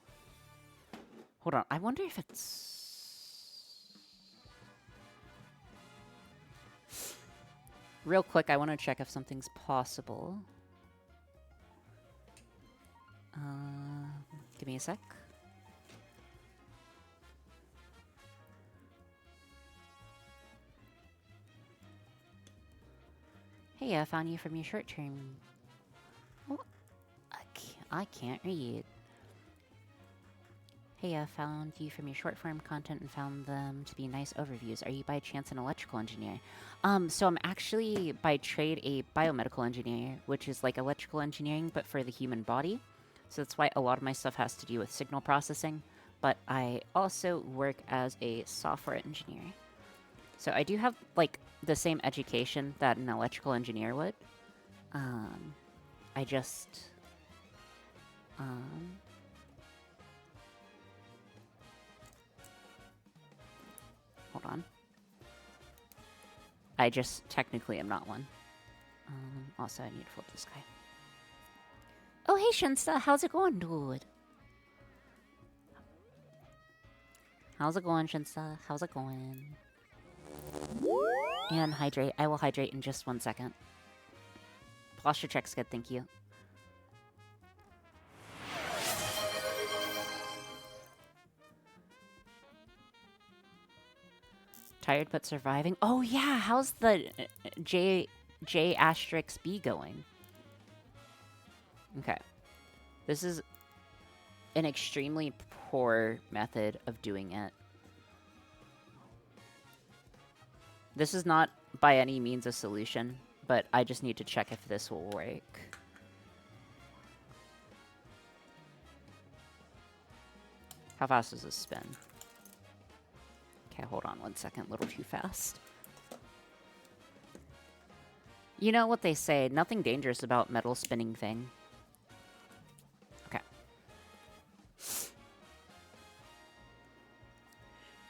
Speaker 1: Hold on, I wonder if it's... Real quick, I want to check if something's possible. Give me a sec. Hey, I found you from your short term. Oh, I can't read. Hey, I found you from your short form content and found them to be nice overviews. Are you by chance an electrical engineer? So I'm actually by trade a biomedical engineer, which is like electrical engineering, but for the human body. So that's why a lot of my stuff has to do with signal processing. But I also work as a software engineer. So I do have like the same education that an electrical engineer would. I just... Hold on. I just technically am not one. Also, I need to flip this guy. Oh, hey, Shinsta. How's it going, dude? How's it going, Shinsta? How's it going? And hydrate. I will hydrate in just 1 second. Posture check's good, thank you. Tired but surviving. Oh yeah, how's the J asterisk B going? Okay. This is an extremely poor method of doing it. This is not by any means a solution, but I just need to check if this will work. How fast does this spin? Okay, hold on 1 second. A little too fast. You know what they say, nothing dangerous about metal spinning thing. Okay.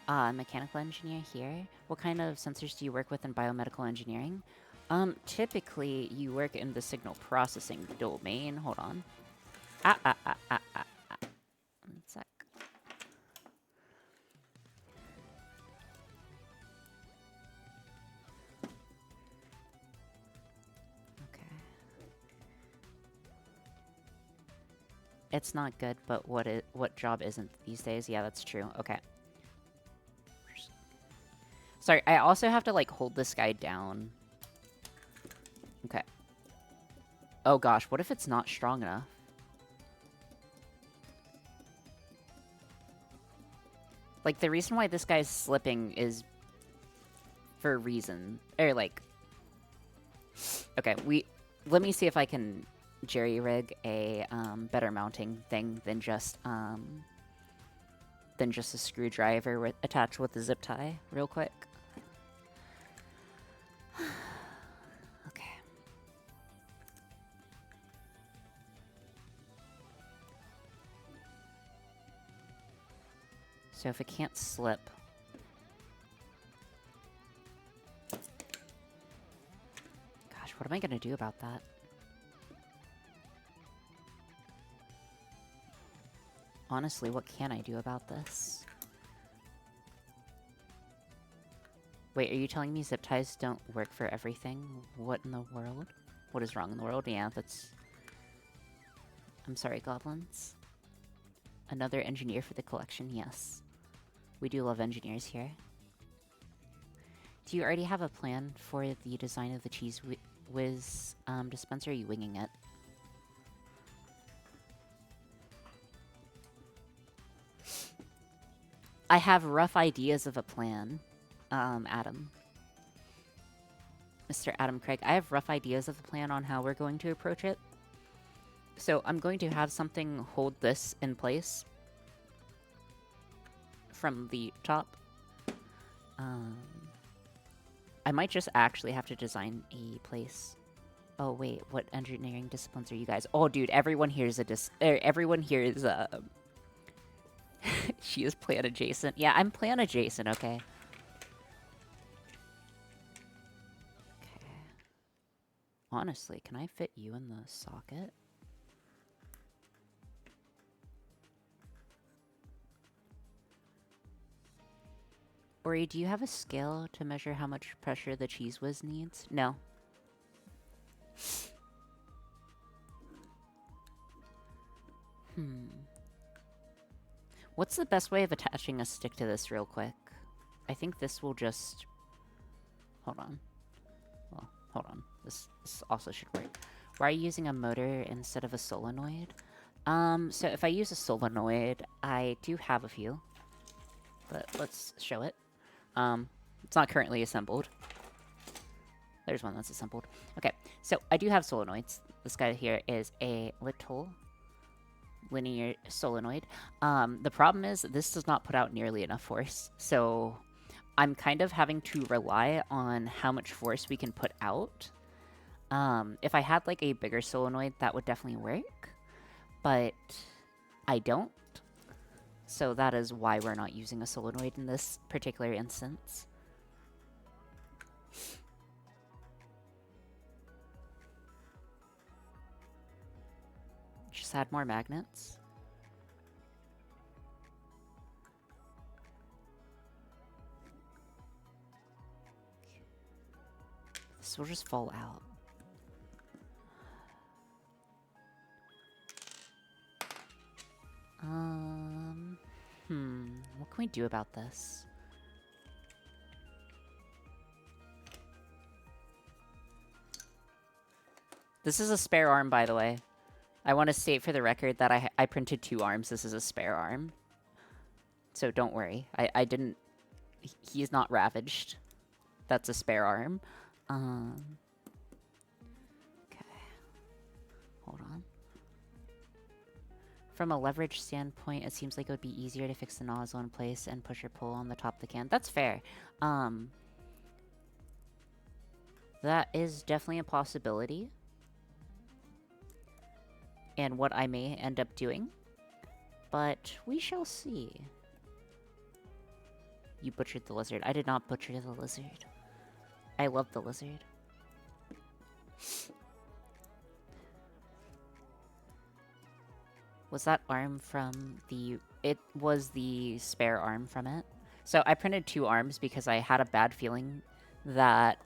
Speaker 1: Mechanical engineer here. What kind of sensors do you work with in biomedical engineering? Typically, you work in the signal processing domain. Hold on. 1 sec. It's not good, but what job isn't these days? Yeah, that's true. Okay. Sorry, I also have to, like, hold this guy down. Okay. Oh gosh, what if it's not strong enough? Like, the reason why this guy's slipping is for a reason. Or, like... Okay, let me see if I can jerry-rig a better mounting thing than just a screwdriver attached with a zip tie, real quick. Okay. So if it can't slip... Gosh, what am I gonna do about that? Honestly, what can I do about this? Wait, are you telling me zip ties don't work for everything? What in the world? What is wrong in the world? Yeah, that's... I'm sorry, goblins. Another engineer for the collection, yes. We do love engineers here. Do you already have a plan for the design of the Cheese Whiz dispenser, or are you winging it? I have rough ideas of a plan, Adam. Mr. Adam Craig, I have rough ideas of a plan on how we're going to approach it. So I'm going to have something hold this in place from the top. I might just actually have to design a place. Oh wait, what engineering disciplines are you guys? Oh dude, everyone here is everyone here is she is plan adjacent. Yeah, I'm plan adjacent, okay. Okay. Honestly, can I fit you in the socket? Ori, do you have a scale to measure how much pressure the cheese whiz needs? No. What's the best way of attaching a stick to this real quick? I think this will just... Hold on. Well, hold on. This also should work. Why are you using a motor instead of a solenoid? So if I use a solenoid, I do have a few. But let's show it. It's not currently assembled. There's one that's assembled. Okay, so I do have solenoids. This guy here is a little linear solenoid. The problem is this does not put out nearly enough force. So I'm kind of having to rely on how much force we can put out. If I had like a bigger solenoid, that would definitely work. But I don't. So that is why we're not using a solenoid in this particular instance. Just add more magnets. This will just fall out. What can we do about this? This is a spare arm, by the way. I want to state for the record that I printed 2 arms. This is a spare arm. So don't worry. I didn't... He's not ravaged. That's a spare arm. Okay. Hold on. From a leverage standpoint, it seems like it would be easier to fix the nozzle in place and push or pull on the top of the can. That's fair. That is definitely a possibility. And what I may end up doing. But we shall see. You butchered the lizard. I did not butcher the lizard. I love the lizard. Was that arm from the... It was the spare arm from it. So I printed 2 arms because I had a bad feeling that...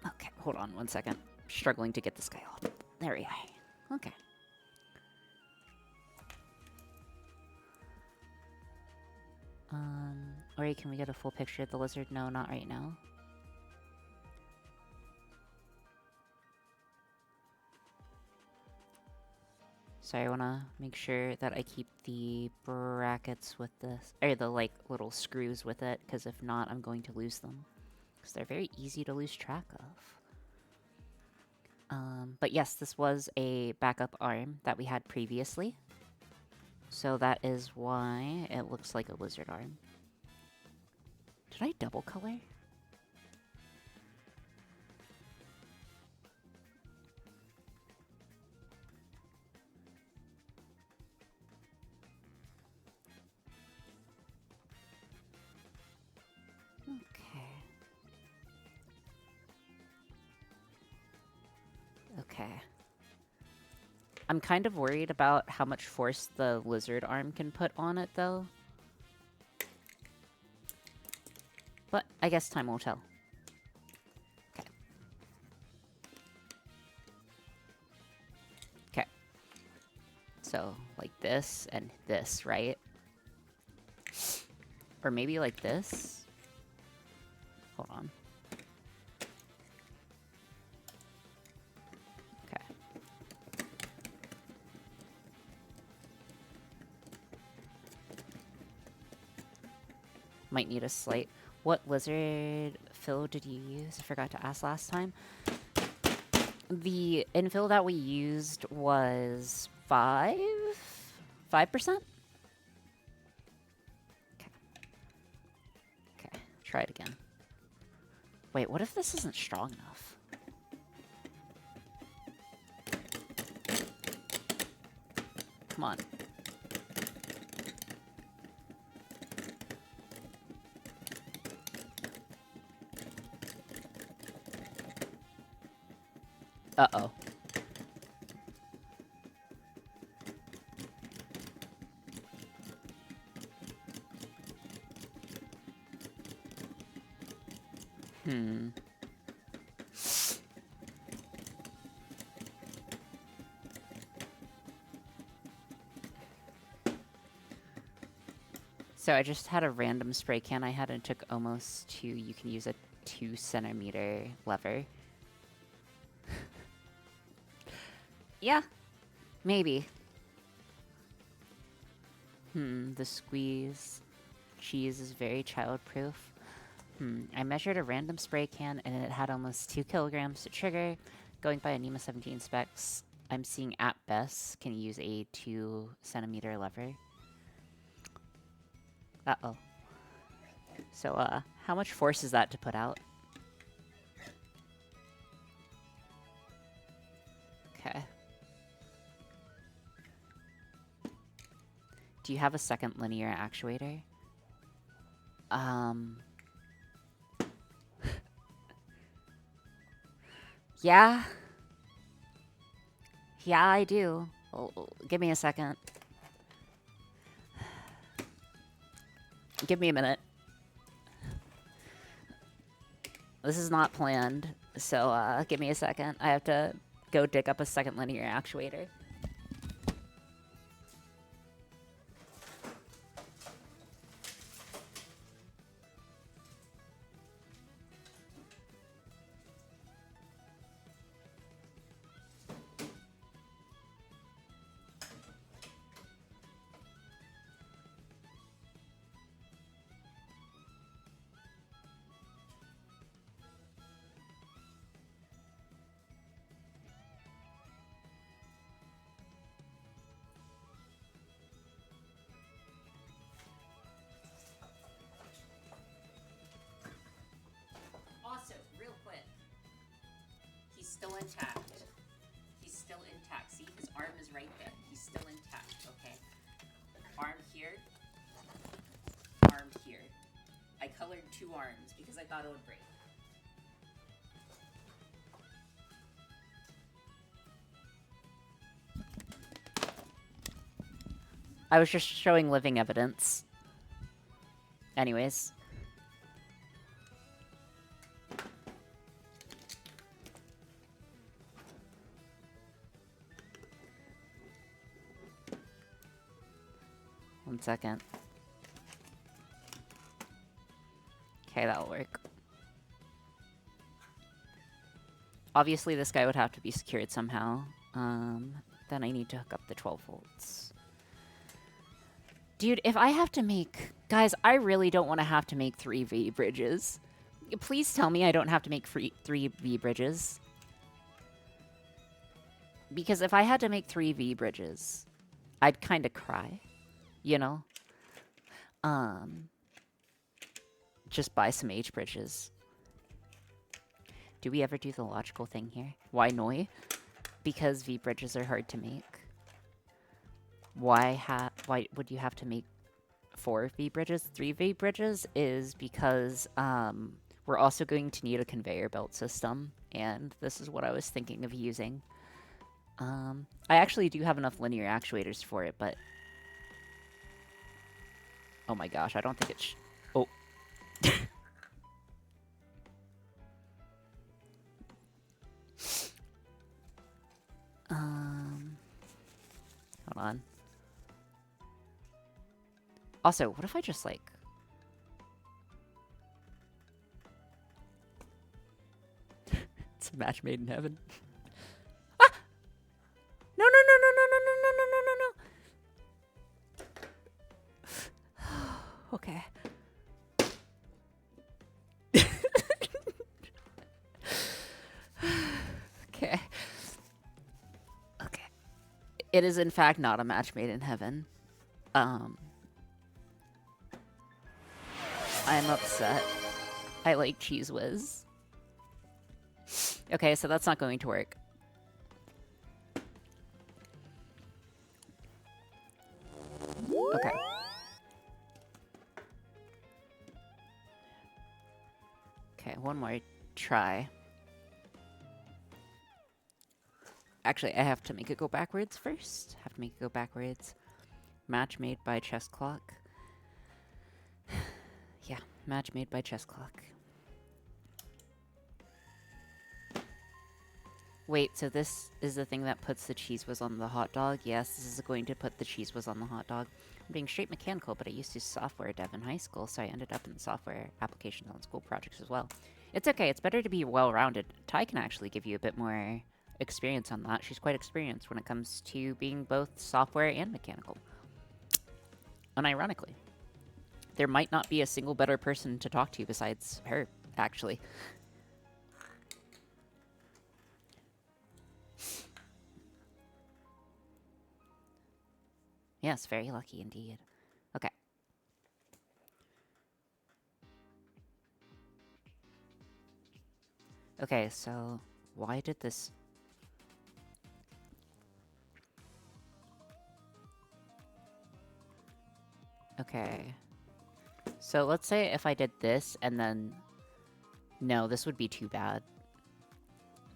Speaker 1: Okay, hold on 1 second. Struggling to get this guy off. There we go. Okay. Ori, can we get a full picture of the lizard? No, not right now. So I want to make sure that I keep the brackets with this, or the like little screws with it, because if not, I'm going to lose them. Because they're very easy to lose track of. But yes, this was a backup arm that we had previously. So that is why it looks like a lizard arm. Did I double color? Okay. I'm kind of worried about how much force the lizard arm can put on it, though. But I guess time will tell. Okay. Okay. So, like this and this, right? Or maybe like this? Hold on. Might need a slight... What lizard fill did you use? I forgot to ask last time. The infill that we used was 5%? Okay. Okay, try it again. Wait, what if this isn't strong enough? Come on. Uh-oh. Hmm. So I just had a random spray can I had and took almost 2. You can use a 2 centimeter lever. Yeah, maybe. The squeeze cheese is very childproof. I measured a random spray can and it had almost 2 kilograms to trigger. Going by Anima 17 specs, I'm seeing at best can use a 2 centimeter lever. Uh-oh. So, how much force is that to put out? Okay. Do you have a second linear actuator? Yeah. Yeah, I do. Give me a second. Give me a minute. This is not planned, so give me a second. I have to go dig up a second linear actuator. Also, real quick, he's still intact. He's still intact. See, his arm is right there. He's still intact, okay? Arm here. Arm here. I colored 2 arms because I thought it would break. I was just showing living evidence. Anyways. One second. Okay, that'll work. Obviously, this guy would have to be secured somehow. Then I need to hook up the 12 volts. Dude, if I have to make... Guys, I really don't want to have to make 3 V bridges. Please tell me I don't have to make 3 V bridges. Because if I had to make 3 V bridges, I'd kind of cry. You know? Just buy some H bridges. Do we ever do the logical thing here? Why Noi? Because V bridges are hard to make. Why would you have to make 4 V bridges? 3 V bridges is because we're also going to need a conveyor belt system, and this is what I was thinking of using. I actually do have enough linear actuators for it, but... Oh my gosh, I don't think it's... Oh. Hold on. Also, what if I just, like... It's a match made in heaven. Ah! No, no, no, no, no, no, no, no, no, no, no. Okay. Okay. Okay. It is, in fact, not a match made in heaven. I'm upset. I like Cheese Whiz. Okay, so that's not going to work. Okay. Okay, one more try. Actually, I have to make it go backwards first. Have to make it go backwards. Match made by chess clock. Yeah, match made by chess clock. Wait, so this is the thing that puts the cheese whiz on the hot dog? Yes, this is going to put the cheese whiz on the hot dog. I'm being straight mechanical, but I used to software dev in high school, so I ended up in software applications on school projects as well. It's okay, it's better to be well-rounded. Ty can actually give you a bit more experience on that. She's quite experienced when it comes to being both software and mechanical. Unironically. There might not be a single better person to talk to besides her, actually. Yes, very lucky indeed. Okay. Okay, so why did this... Okay. So let's say if I did this and then... No, this would be too bad.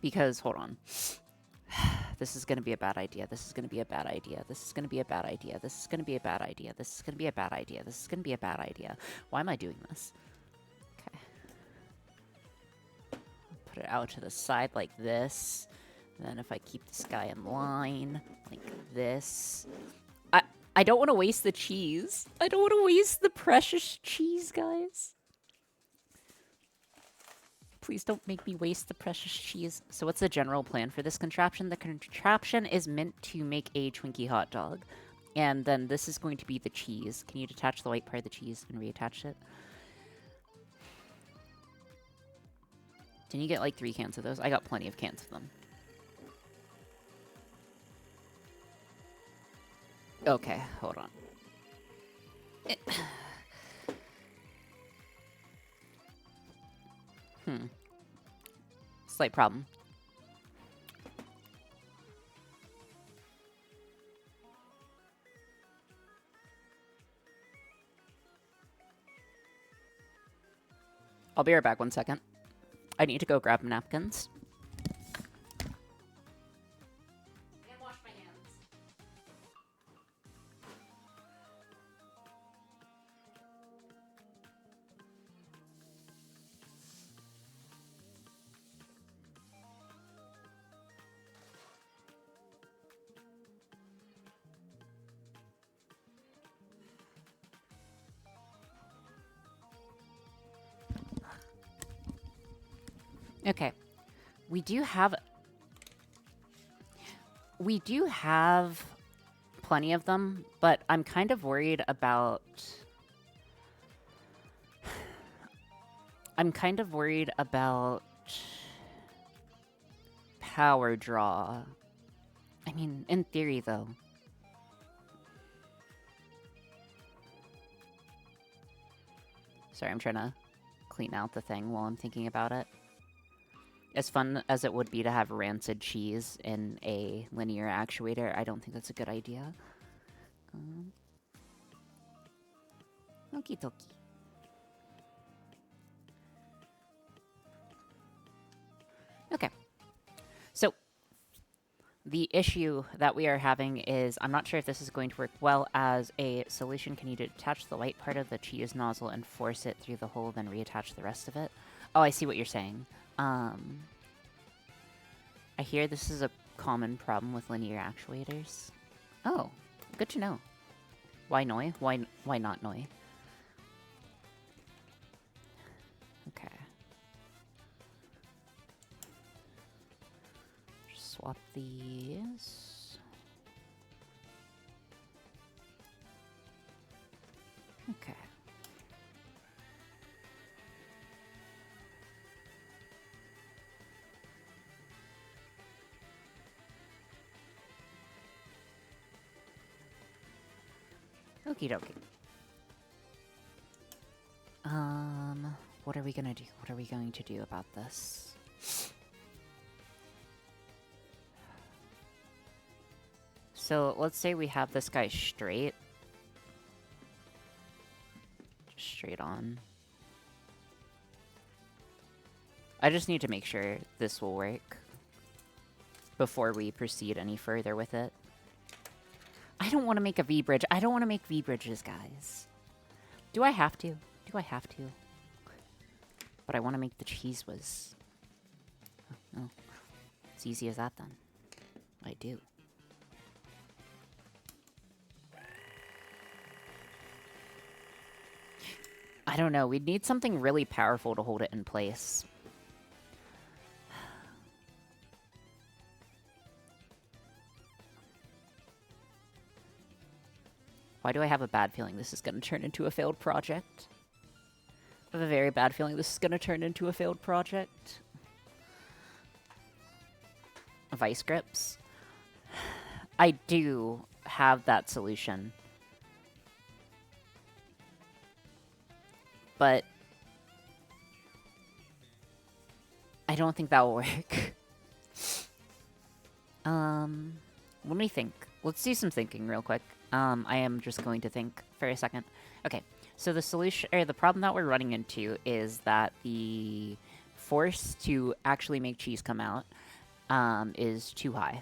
Speaker 1: Because, hold on. This is going to be a bad idea. This is going to be a bad idea. This is going to be a bad idea. This is going to be a bad idea. This is going to be a bad idea. This is going to be a bad idea. Why am I doing this? Okay. Put it out to the side like this. And then if I keep this guy in line like this. I don't want to waste the cheese. I don't want to waste the precious cheese, guys. Please don't make me waste the precious cheese. So what's the general plan for this contraption? The contraption is meant to make a Twinkie hot dog. And then this is going to be the cheese. Can you detach the white part of the cheese and reattach it? Didn't you get like 3 cans of those? I got plenty of cans of them. Okay, hold on. Slight problem. I'll be right back 1 second. I need to go grab napkins. And wash my hands. Okay. We do have plenty of them, but I'm kind of worried about power draw. I mean, in theory though. Sorry, I'm trying to clean out the thing while I'm thinking about it. As fun as it would be to have rancid cheese in a linear actuator, I don't think that's a good idea. Okie dokie. Okay. So, the issue that we are having is, I'm not sure if this is going to work well as a solution. Can you detach the white part of the cheese nozzle and force it through the hole, then reattach the rest of it? Oh, I see what you're saying. I hear this is a common problem with linear actuators. Oh, good to know. Why Noi? Why not Noi? Okay. Just swap these. Okay. Okie dokie. What are we gonna do? What are we going to do about this? So, let's say we have this guy straight. Just straight on. I just need to make sure this will work before we proceed any further with it. I don't want to make a V-bridge. I don't want to make V-bridges, guys. Do I have to? Do I have to? But I want to make the cheese whiz. Oh. It's easy as that then. I do. I don't know. We'd need something really powerful to hold it in place. Why do I have a bad feeling this is going to turn into a failed project? I have a very bad feeling this is going to turn into a failed project. Vice grips. I do have that solution. But I don't think that will work. Let me think. Let's do some thinking real quick. I am just going to think for a second. Okay, so the solution, or the problem that we're running into is that the force to actually make cheese come out is too high.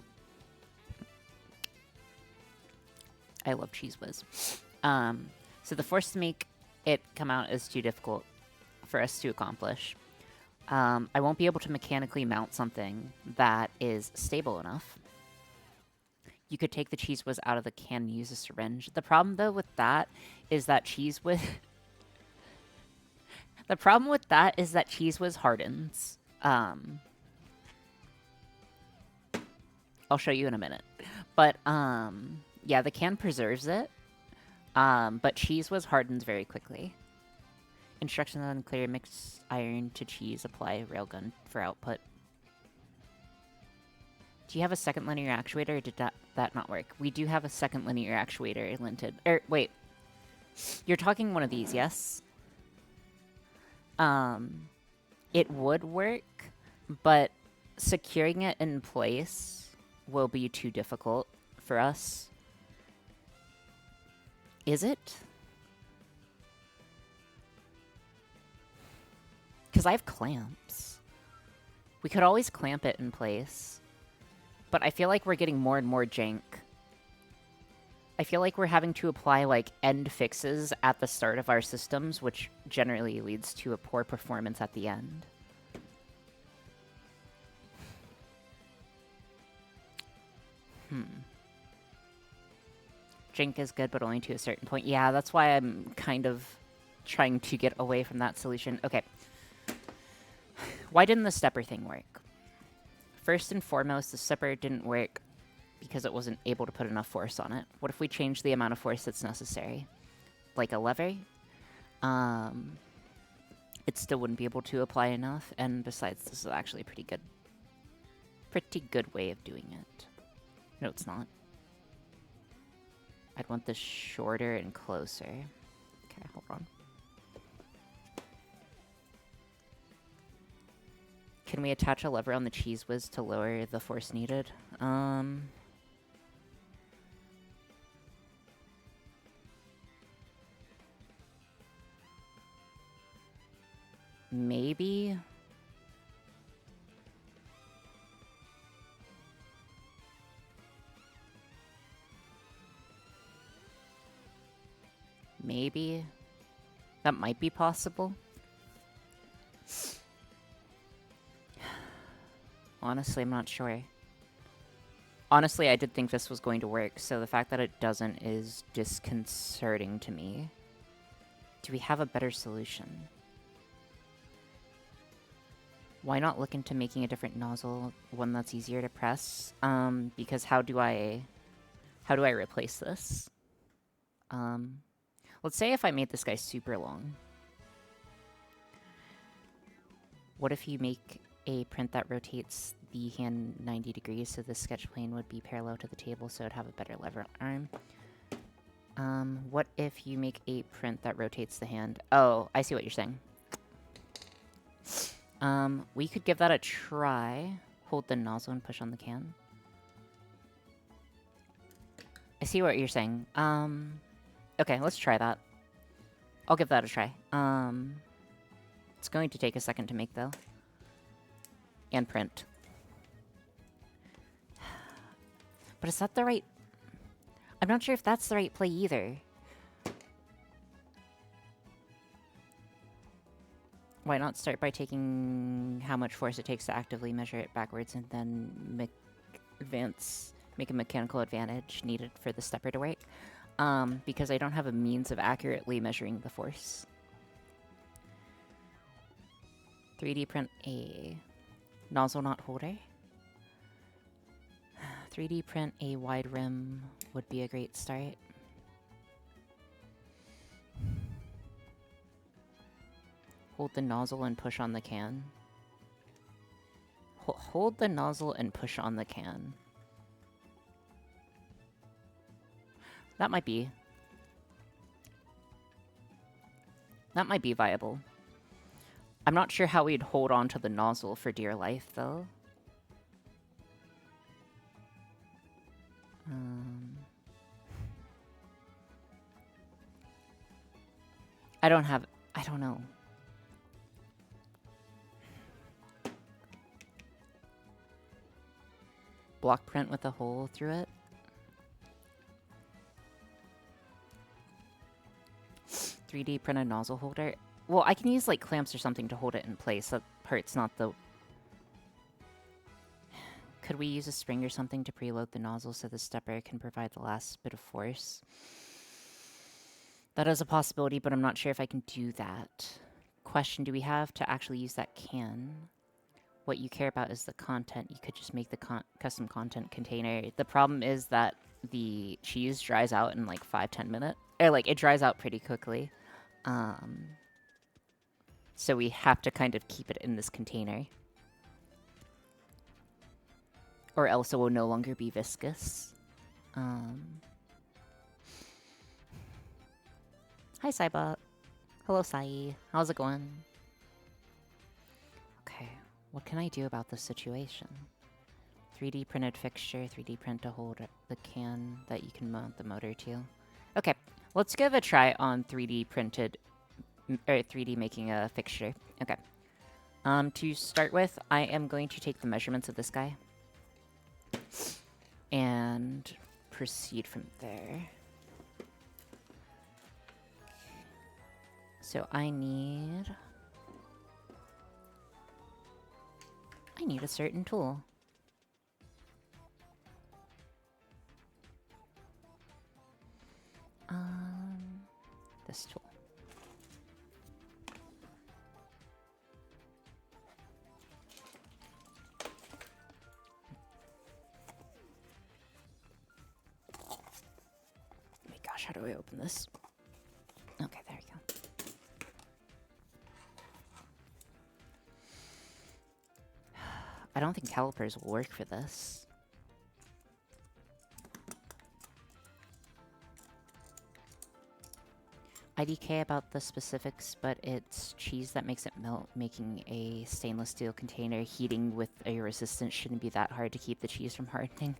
Speaker 1: I love Cheese Whiz. So the force to make it come out is too difficult for us to accomplish. I won't be able to mechanically mount something that is stable enough. You could take the Cheese Whiz out of the can and use a syringe. The problem, though, with that is that Cheese Whiz... the problem with that is that Cheese Whiz hardens. I'll show you in a minute. But, yeah, the can preserves it. But Cheese Whiz hardens very quickly. Instructions unclear. Mix iron to cheese. Apply railgun for output. Do you have a second linear actuator, or did that not work? We do have a second linear actuator linted. Wait. You're talking one of these, yes? It would work, but securing it in place will be too difficult for us. Is it? Because I have clamps. We could always clamp it in place. But I feel like we're getting more and more jank. I feel like we're having to apply, like, end fixes at the start of our systems, which generally leads to a poor performance at the end. Jank is good, but only to a certain point. Yeah, that's why I'm kind of trying to get away from that solution. Okay. Why didn't the stepper thing work? First and foremost, the stepper didn't work because it wasn't able to put enough force on it. What if we change the amount of force that's necessary? Like a lever? It still wouldn't be able to apply enough, and besides, this is actually a pretty good way of doing it. No, it's not. I'd want this shorter and closer. Okay, hold on. Can we attach a lever on the Cheese Whiz to lower the force needed? Maybe? Maybe? That might be possible. Honestly, I'm not sure. Honestly, I did think this was going to work, so the fact that it doesn't is disconcerting to me. Do we have a better solution? Why not look into making a different nozzle, one that's easier to press? Because how do I replace this? Let's say if I made this guy super long. What if you make a print that rotates the hand 90 degrees so the sketch plane would be parallel to the table so it'd have a better lever arm? What if you make a print that rotates the hand? Oh, I see what you're saying. We could give that a try. Hold the nozzle and push on the can. I see what you're saying. Okay, let's try that. I'll give that a try. It's going to take a second to make, though. And print. But is that the right... I'm not sure if that's the right play either. Why not start by taking how much force it takes to actively measure it backwards and then make a mechanical advantage needed for the stepper to work? Because I don't have a means of accurately measuring the force. 3D print a nozzle knot holder. 3D print a wide rim would be a great start. Hold the nozzle and push on the can. Hold the nozzle and push on the can. That might be viable. I'm not sure how we'd hold on to the nozzle for dear life, though. I don't know. Block print with a hole through it. 3D print a nozzle holder. Well, I can use like clamps or something to hold it in place. That part's not the... Could we use a spring or something to preload the nozzle so the stepper can provide the last bit of force? That is a possibility, but I'm not sure if I can do that. Question, do we have to actually use that can? What you care about is the content. You could just make the custom content container. The problem is that the cheese dries out in like 5-10 minutes. Or like it dries out pretty quickly. So we have to kind of keep it in this container. Or else it will no longer be viscous. Hi, Cybot. Hello, Sai. How's it going? Okay, what can I do about this situation? 3D printed fixture, 3D print to hold the can that you can mount the motor to. Okay, let's give a try on 3D printed, or 3D making a fixture. Okay. To start with, I am going to take the measurements of this guy and proceed from there. So I need a certain tool. This tool. Oh my gosh, how do I open this? Okay, there we go. I don't think calipers will work for this. IDK about the specifics, but it's cheese that makes it melt. Making a stainless steel container heating with a resistance shouldn't be that hard to keep the cheese from hardening.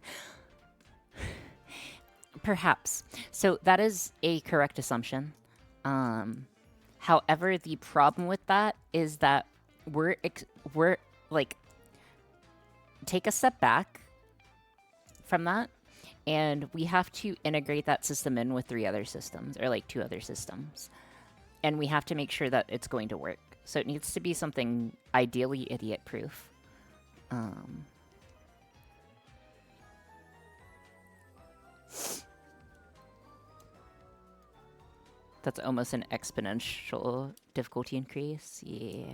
Speaker 1: Perhaps. So that is a correct assumption. However, the problem with that is that we're like, take a step back from that, and we have to integrate that system in with 3 other systems, or like 2 other systems. And we have to make sure that it's going to work. So it needs to be something ideally idiot-proof. That's almost an exponential difficulty increase. Yeah.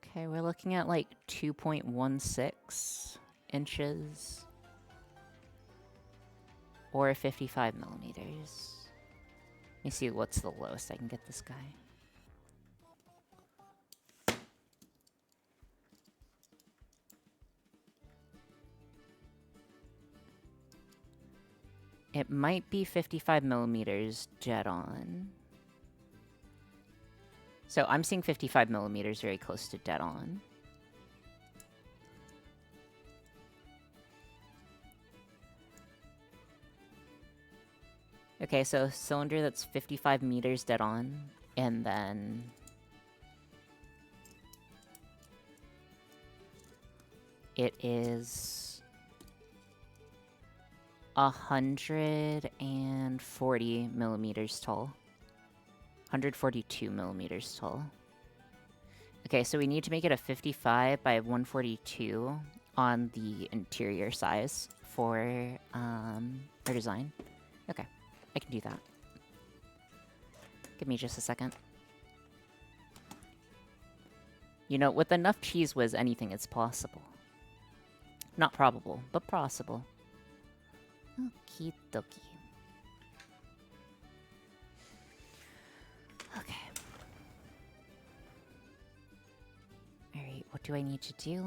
Speaker 1: Okay, we're looking at like 2.16 inches or 55 millimeters. Let me see what's the lowest I can get this guy. It might be 55 millimeters dead on. So I'm seeing 55 millimeters very close to dead on. Okay, so cylinder that's 55 meters dead on, and then it is 140 millimeters tall. 142 millimeters tall. Okay, so we need to make it a 55 by 142 on the interior size for our design. Okay, I can do that. Give me just a second. You know, with enough cheese whiz, anything is possible. Not probable, but possible. Okie dokie. Okay. Alright, what do I need to do?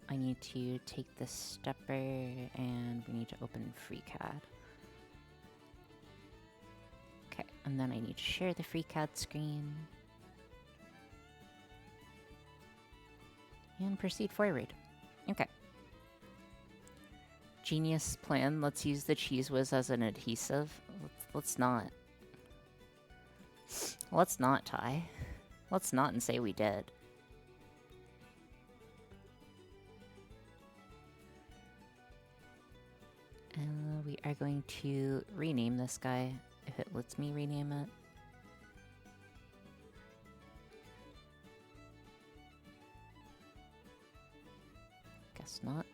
Speaker 1: I need to take this stepper and we need to open FreeCAD. Okay, and then I need to share the FreeCAD screen. And proceed forward. Okay. Genius plan. Let's use the cheese whiz as an adhesive. Let's not. Let's not, Ty. Let's not and say we did. We are going to rename this guy, if it lets me rename it. Guess not.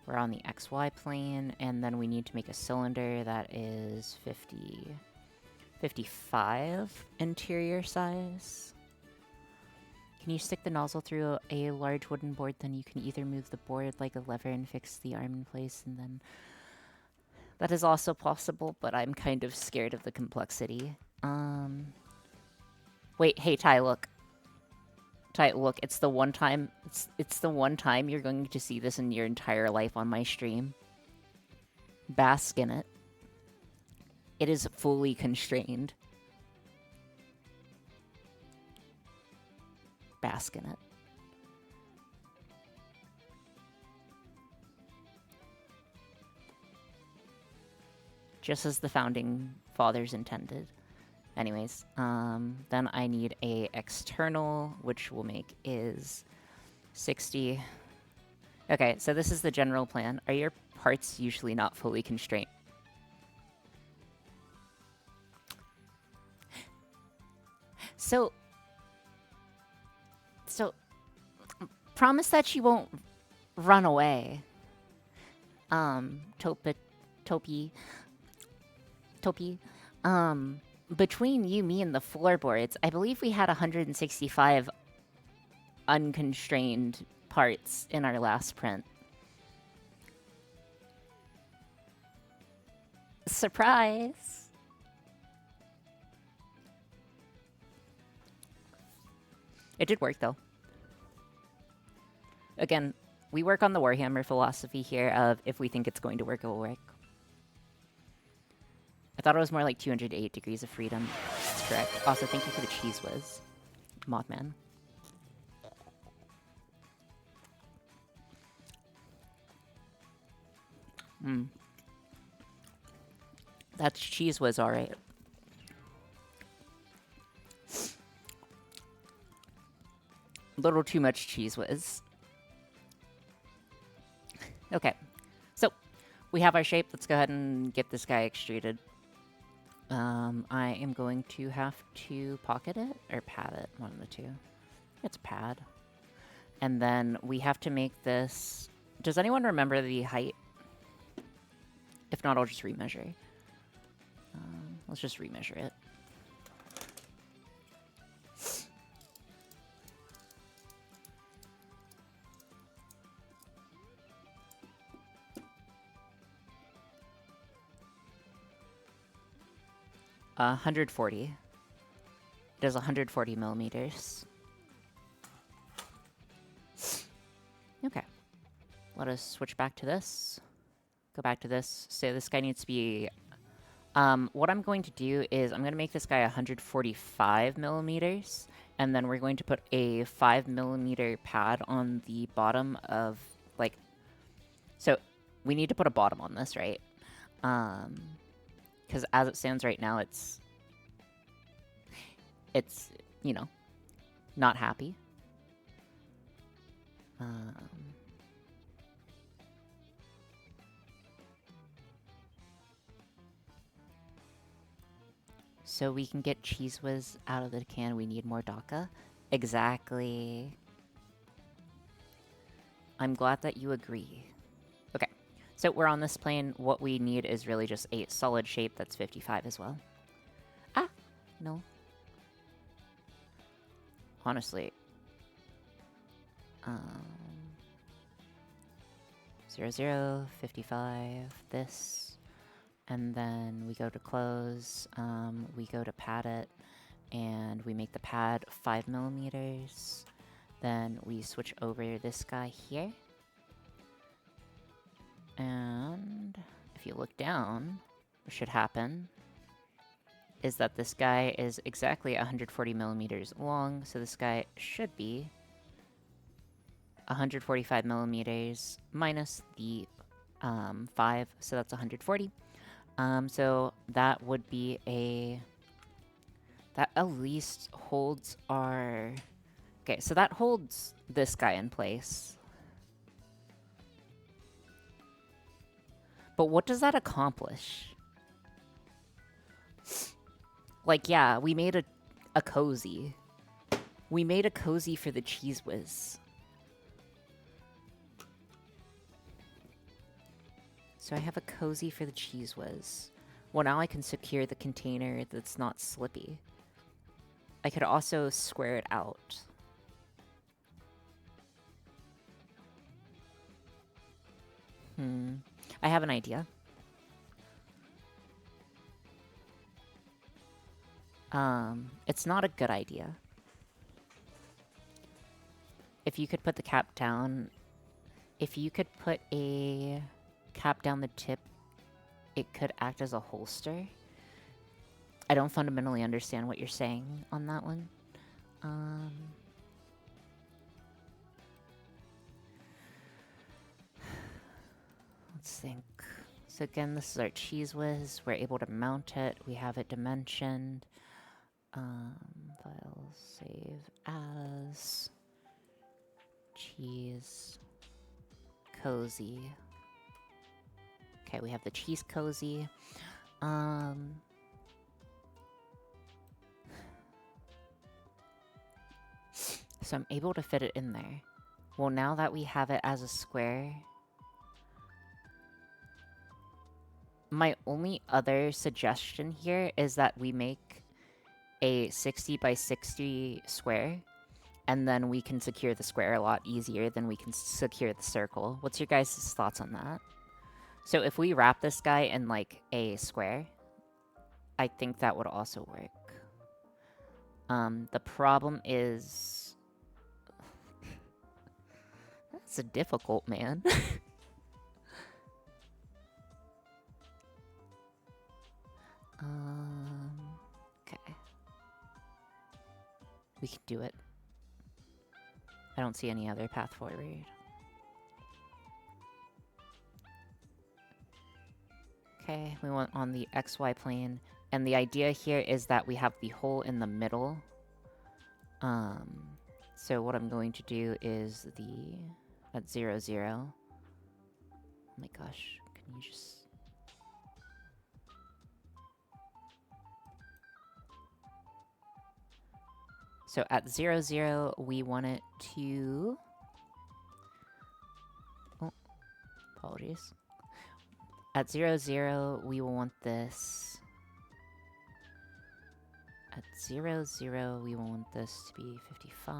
Speaker 1: We're on the XY plane, and then we need to make a cylinder that is 55 interior size. Can you stick the nozzle through a large wooden board? Then you can either move the board like a lever and fix the arm in place, and then... That is also possible, but I'm kind of scared of the complexity. Wait, hey, Ty, look. Ty, look, it's the one time... It's the one time you're going to see this in your entire life on my stream. Bask in it. It is fully constrained. Bask in it. Just as the founding fathers intended. Anyways, then I need a external, which we'll make is 60. Okay, so this is the general plan. Are your parts usually not fully constrained? So, promise that she won't run away. Topi. Between you, me, and the floorboards, I believe we had 165 unconstrained parts in our last print. Surprise! It did work, though. Again, we work on the Warhammer philosophy here of if we think it's going to work, it will work. I thought it was more like 208 degrees of freedom. That's correct. Also, thank you for the cheese whiz, Mothman. That's cheese whiz, alright. A little too much cheese whiz. Okay, so we have our shape. Let's go ahead and get this guy extruded. I am going to have to pocket it or pad it, one of the two. It's pad. And then we have to make this... Does anyone remember the height? If not, I'll just remeasure. Let's just remeasure it. Uh, 140. It is 140 millimeters. Okay. Let us switch back to this. Go back to this. So this guy needs to be... what I'm going to do is I'm going to make this guy 145 millimeters. And then we're going to put a 5 millimeter pad on the bottom of, like... So, we need to put a bottom on this, right? Because as it stands right now, it's, you know, not happy. So we can get Cheese Whiz out of the can, we need more DACA? Exactly. I'm glad that you agree. Okay, so we're on this plane. What we need is really just a solid shape that's 55 as well. Ah, no. Honestly. 0, 0, 55, this. And then we go to close, we go to pad it, and we make the pad 5 millimeters. Then we switch over this guy here. And if you look down, what should happen is that this guy is exactly 140 millimeters long, so this guy should be 145 millimeters minus the 5, so that's 140. So that would be that at least holds our... Okay, so that holds this guy in place. But what does that accomplish? Like, yeah, we made a cozy. We made a cozy for the Cheese Whiz. So I have a cozy for the Cheese Whiz. Well, now I can secure the container that's not slippy. I could also square it out. I have an idea. It's not a good idea. If you could put the cap down... If you could put a cap down the tip, it could act as a holster. I don't fundamentally understand what you're saying on that one. Let's think. So again, this is our Cheese Whiz. We're able to mount it. We have it dimensioned. File, save as cheese cozy. Okay, we have the cheese cozy. So I'm able to fit it in there. Well, now that we have it as a square, my only other suggestion here is that we make a 60 by 60 square, and then we can secure the square a lot easier than we can secure the circle. What's your guys' thoughts on that? So if we wrap this guy in, like, a square, I think that would also work. The problem is... That's a difficult, man. Okay. We can do it. I don't see any other path forward. Okay, we went on the XY plane, and the idea here is that we have the hole in the middle. So what I'm going to do is at 0, 0. Oh my gosh, can you just... So at 0, 0, we want it to... Oh, apologies. At 0, 0, we will want this... At 0, 0, we will want this to be 55.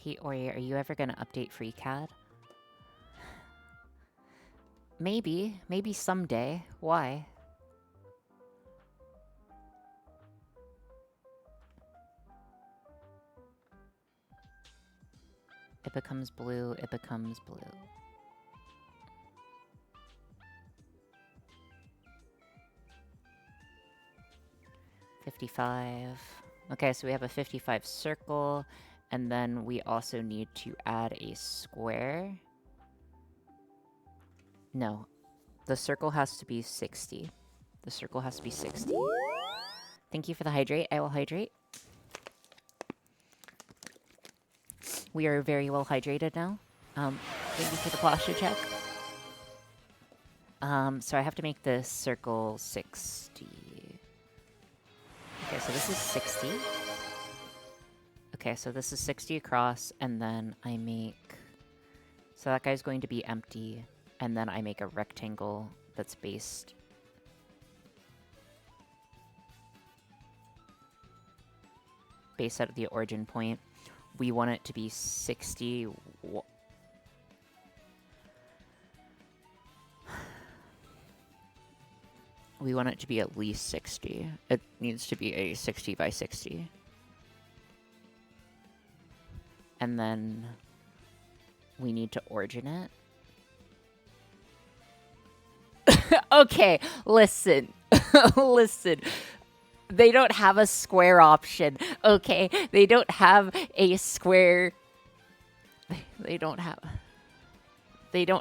Speaker 1: Hey, Ori, are you ever gonna update FreeCAD? Maybe. Maybe someday. Why? It becomes blue, it becomes blue. $55. Okay, so we have a 55 circle, and then we also need to add a square. No, the circle has to be 60. The circle has to be 60. Thank you for the hydrate. I will hydrate. We are very well hydrated now. Thank you for the posture check. So I have to make this circle 60. Okay, so this is 60. Okay, so this is 60 across, and then I make... So that guy's going to be empty, and then I make a rectangle that's based... based at the origin point. We want it to be 60... We want it to be at least 60. It needs to be a 60 by 60. And then we need to origin it. Okay, listen. Listen. They don't have a square option, okay? They don't have a square... They don't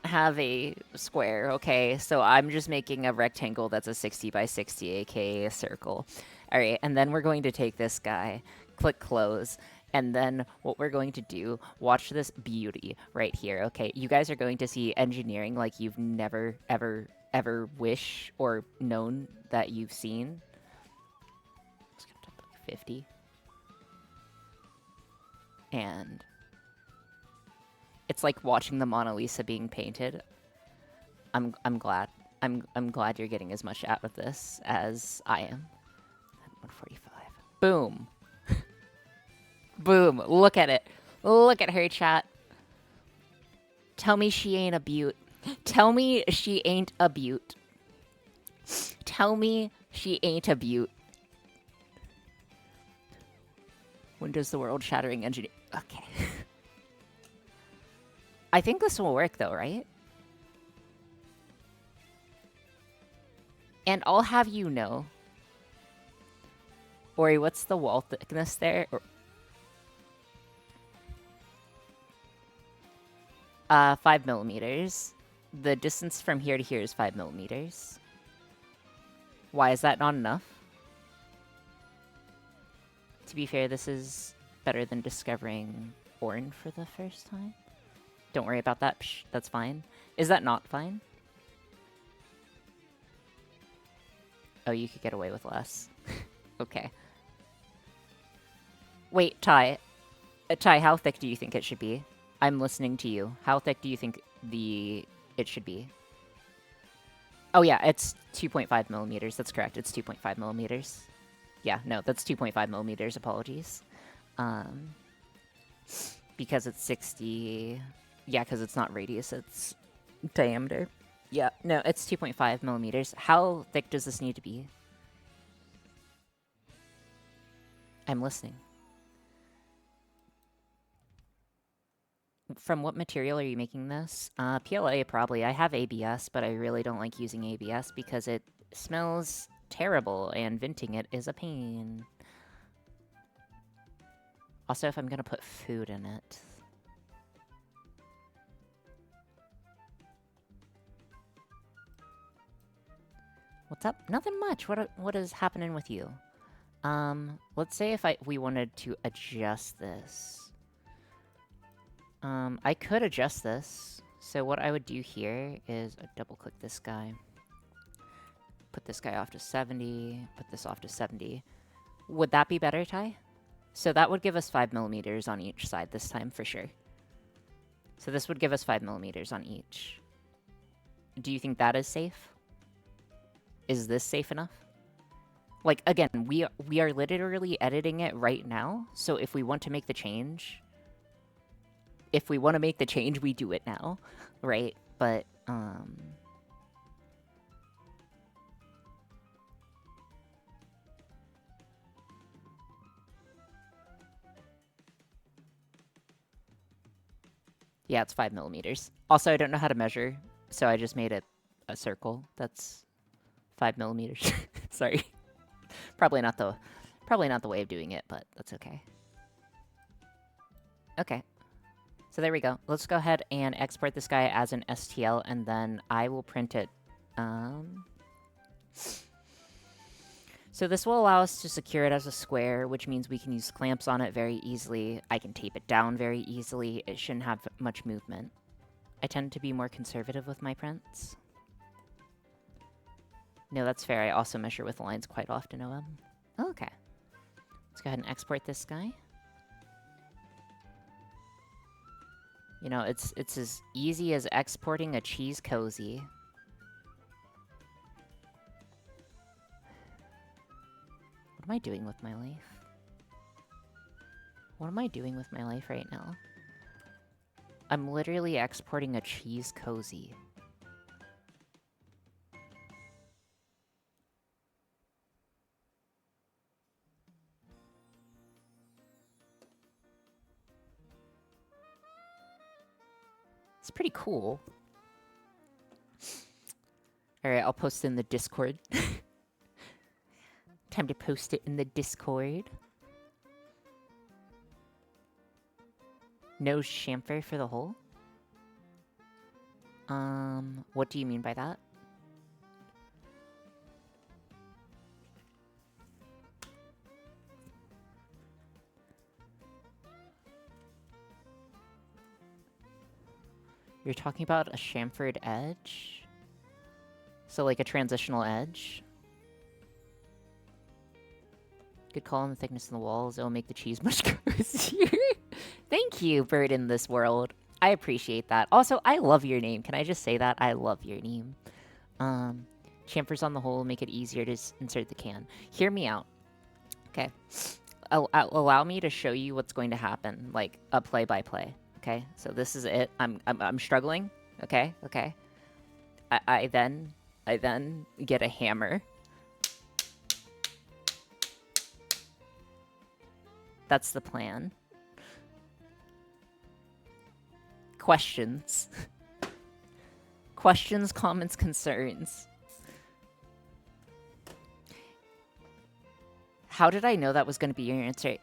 Speaker 1: have a square, okay? So I'm just making a rectangle that's a 60 by 60, aka a circle. All right, and then we're going to take this guy, click close, and then what we're going to do, watch this beauty right here, okay? You guys are going to see engineering like you've never, ever wish or known that you've seen. Let's get up to 50. And... it's like watching the Mona Lisa being painted. I'm glad. I'm glad you're getting as much out of this as I am. 145. Boom. Boom. Look at it. Look at her, chat. Tell me she ain't a beaut. Tell me she ain't a beaut. Tell me she ain't a beaut. When does the world shattering engineer? Okay. I think this will work though, right? And I'll have you know. Ori, what's the wall thickness there? 5 millimeters. The distance from here to here is 5 millimeters. Why is that not enough? To be fair, this is better than discovering Orn for the first time. Don't worry about that. Psh, that's fine. Is that not fine? Oh, you could get away with less. Okay. Wait, Ty. Ty, how thick do you think it should be? I'm listening to you. How thick do you think it should be? Oh yeah, it's 2.5 millimeters. That's correct. It's 2.5 millimeters. Yeah, no, that's 2.5 millimeters. Apologies. Because it's 60... Yeah, because it's not radius, it's diameter. Yeah, no, it's 2.5 millimeters. How thick does this need to be? I'm listening. From what material are you making this? PLA, probably. I have ABS, but I really don't like using ABS because it smells terrible, and venting it is a pain. Also, if I'm gonna put food in it... What's up? Nothing much. What is happening with you? Let's say if we wanted to adjust this. I could adjust this. So what I would do here is double click this guy. Put this guy off to 70. Put this off to 70. Would that be better, Ty? So that would give us 5 millimeters on each side this time for sure. So this would give us 5 millimeters on each. Do you think that is safe? Is this safe enough? Like, again, we are literally editing it right now. So if we want to make the change... If we want to make the change, we do it now. Right? But, yeah, it's 5 millimeters. Also, I don't know how to measure, so I just made a circle that's 5 millimeters. Sorry. Probably not the way of doing it, but that's okay. Okay. So there we go. Let's go ahead and export this guy as an STL, and then I will print it So this will allow us to secure it as a square, which means we can use clamps on it very easily. I can tape it down very easily. It shouldn't have much movement. I tend to be more conservative with my prints. No, that's fair. I also measure with lines quite often, OM. Okay. Let's go ahead and export this guy. You know, it's as easy as exporting a cheese cozy. What am I doing with my life? What am I doing with my life right now? I'm literally exporting a cheese cozy. It's pretty cool. Alright, I'll post it in the Discord. Time to post it in the Discord. No chamfer for the hole? What do you mean by that? You're talking about a chamfered edge? So like a transitional edge? Good call on the thickness of the walls. It'll make the cheese much cozier. Thank you, bird in this world. I appreciate that. Also, I love your name. Can I just say that? I love your name. Chamfers on the hole make it easier to insert the can. Hear me out. Okay. Allow me to show you what's going to happen, like a play-by-play. Okay? So this is it. I'm struggling. Okay? Okay. I then get a hammer. That's the plan. Questions. Questions, comments, concerns. How did I know that was going to be your answer?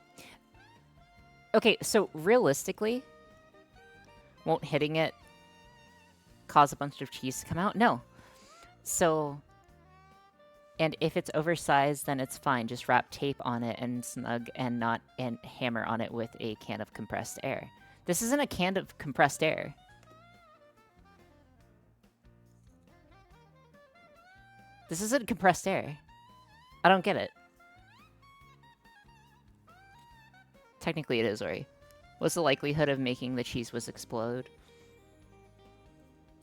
Speaker 1: Okay, so realistically, won't hitting it cause a bunch of cheese to come out? No. So, and if it's oversized, then it's fine. Just wrap tape on it and snug and hammer on it with a can of compressed air. This isn't a can of compressed air. This isn't compressed air. I don't get it. Technically it is, Ori. What's the likelihood of making the cheese whiz explode?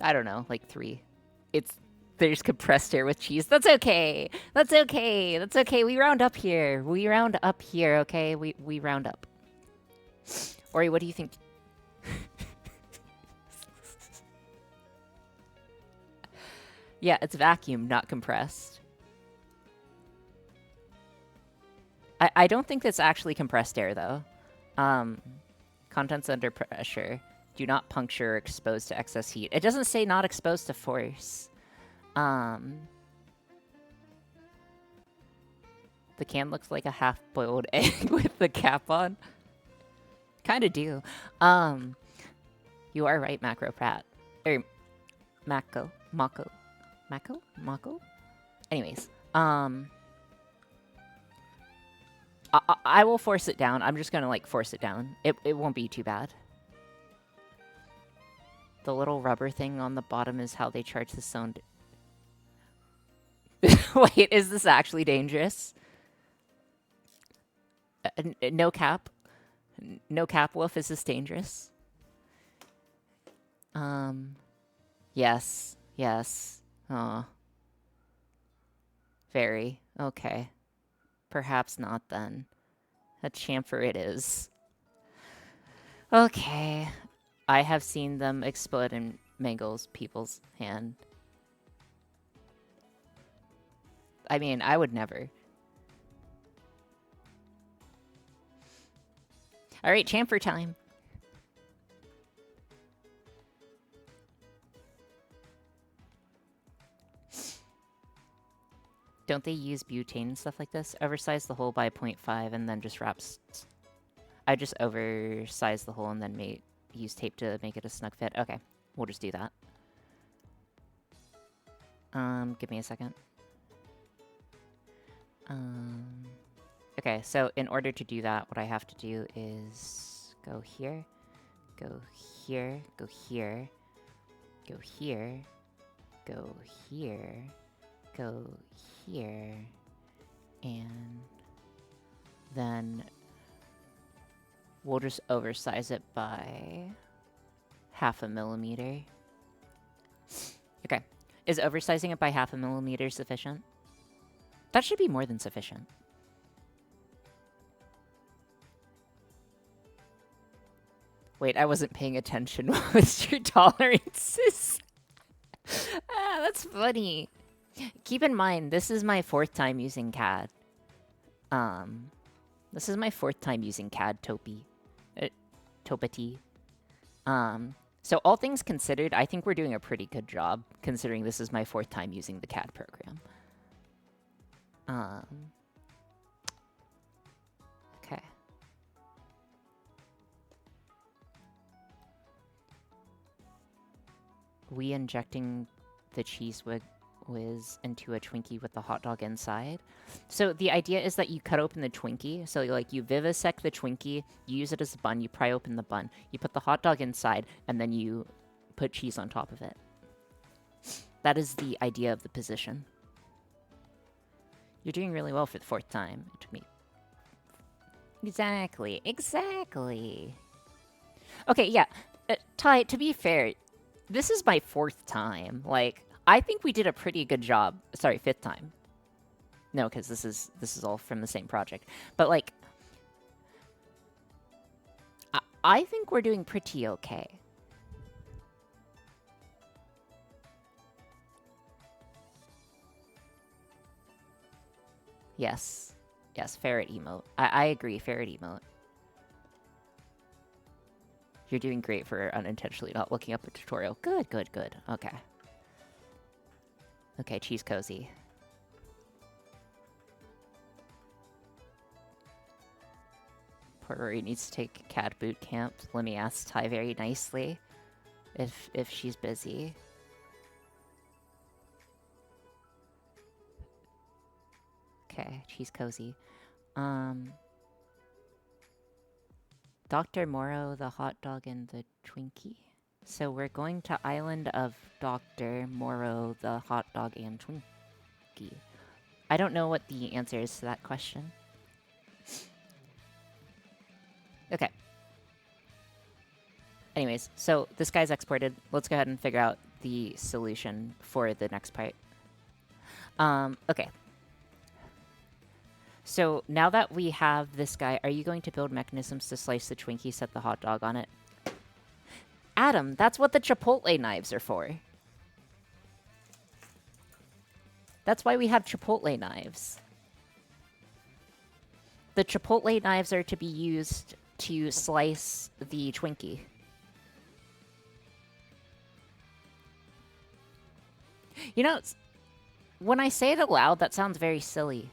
Speaker 1: I don't know, like 3. There's compressed air with cheese. That's okay. That's okay. That's okay. We round up here. We round up here, okay? We round up. Ori, what do you think? Yeah, it's vacuum, not compressed. I don't think that's actually compressed air, though. Contents under pressure. Do not puncture or expose to excess heat. It doesn't say not exposed to force. The can looks like a half-boiled egg with the cap on. Kinda do. You are right, Macro Pratt. Or, Mako. Anyways, I will force it down. I'm just gonna, like, force it down. It won't be too bad. The little rubber thing on the bottom is how they charge the sound. Wait, is this actually dangerous? No cap. No cap, Wolf. Is this dangerous? Yes. Yes. Oh. Very. Okay. Perhaps not then. A chamfer it is. Okay. I have seen them explode in Mangle's people's hand. I mean, I would never. Alright, chamfer time. Don't they use butane and stuff like this? Oversize the hole by 0.5 and then just wraps. I just oversize the hole and then use tape to make it a snug fit. Okay, we'll just do that. Give me a second. Okay, so in order to do that, what I have to do is go here, go here, go here, go here, go here, go here, and then we'll just oversize it by 0.5 millimeter. Okay, is oversizing it by 0.5 millimeter sufficient? That should be more than sufficient. Wait, I wasn't paying attention. What was your tolerances? That's funny. Keep in mind, this is my 4th time using CAD. This is my 4th time using CAD Topati. So all things considered, I think we're doing a pretty good job, considering this is my 4th time using the CAD program. Okay. We injecting the cheese whiz into a Twinkie with the hot dog inside. So the idea is that you cut open the Twinkie. So like you vivisect the Twinkie, you use it as a bun, you pry open the bun, you put the hot dog inside, and then you put cheese on top of it. That is the idea of the position. You're doing really well for the 4th time. It took me... Exactly. Okay, yeah. Ty, to be fair, this is my 4th time. Like, I think we did a pretty good job. Sorry, 5th time. No, because this is all from the same project. But, like, I think we're doing pretty okay. Yes. Yes, ferret emote. I agree, ferret emote. You're doing great for unintentionally not looking up a tutorial. Good. Okay. Okay, cheese cozy. Poor Rory needs to take CAD boot camp. Let me ask Ty very nicely if she's busy. Okay, cheese cozy. Dr. Morrow, the hot dog, and the Twinkie. So we're going to Island of Dr. Morrow, the hot dog, and Twinkie. I don't know what the answer is to that question. Okay. Anyways, so this guy's exported. Let's go ahead and figure out the solution for the next part. Okay. So now that we have this guy, are you going to build mechanisms to slice the Twinkie, set the hot dog on it? Adam, that's what the Chipotle knives are for. That's why we have Chipotle knives. The Chipotle knives are to be used to slice the Twinkie. You know, when I say it aloud, that sounds very silly.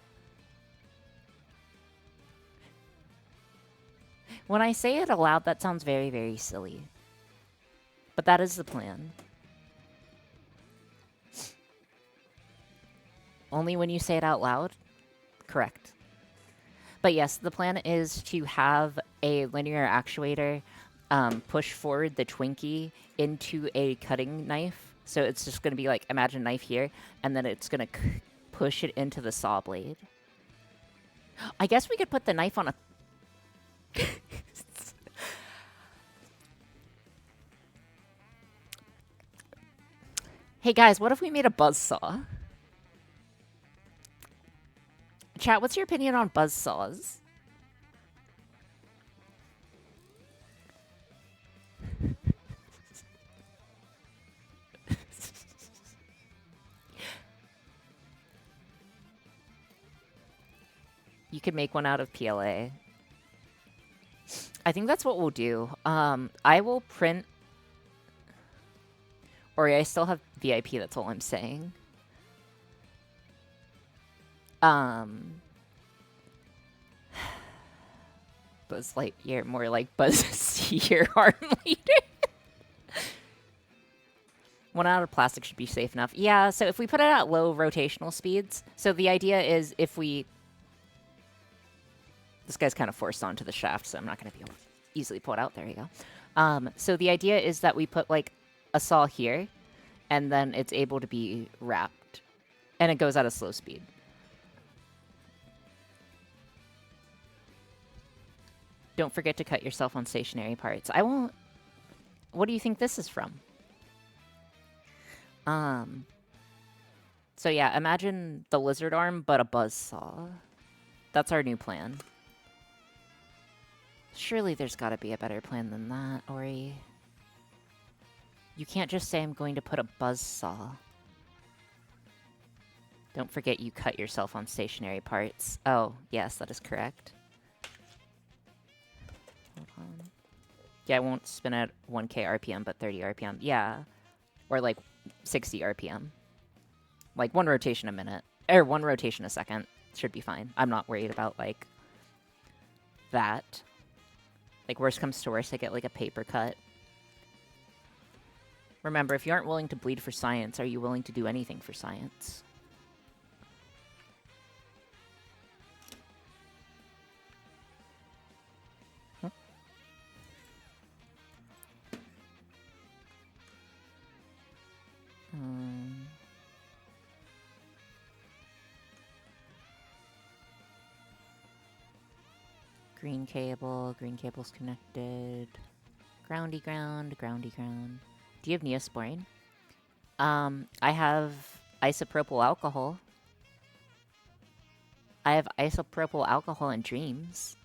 Speaker 1: When I say it aloud, that sounds very, very silly. But that is the plan. Only when you say it out loud? Correct. But yes, the plan is to have a linear actuator push forward the Twinkie into a cutting knife. So it's just going to be like, imagine knife here, and then it's going to push it into the saw blade. I guess we could put the knife on a... Hey guys, what if we made a buzzsaw? Chat, what's your opinion on buzzsaws? You could make one out of PLA. I think that's what we'll do. I will print... Or I still have VIP, that's all I'm saying. Buzz Lightyear, more like Buzz Lightyear arm leader. 1 out of plastic should be safe enough. Yeah, so if we put it at low rotational speeds, so the idea is if we... This guy's kind of forced onto the shaft, so I'm not going to be able to easily pull it out. There you go. So the idea is that we put, like, a saw here, and then it's able to be wrapped. And it goes at a slow speed. Don't forget to cut yourself on stationary parts. I won't... What do you think this is from? So yeah, imagine the lizard arm, but a buzzsaw. That's our new plan. Surely there's gotta be a better plan than that, Ori. You can't just say I'm going to put a buzzsaw. Don't forget you cut yourself on stationary parts. Oh, yes, that is correct. Hold on. Yeah, I won't spin at 1k RPM, but 30 RPM. Yeah. Or like 60 RPM. Like 1 rotation a minute. Or 1 rotation a second. Should be fine. I'm not worried about, like, that. Like, worst comes to worst, I get, like, a paper cut. Remember, if you aren't willing to bleed for science, are you willing to do anything for science? Huh? Green cable's connected. Groundy ground, groundy ground. Do you have Neosporin? I have isopropyl alcohol. I have isopropyl alcohol in dreams.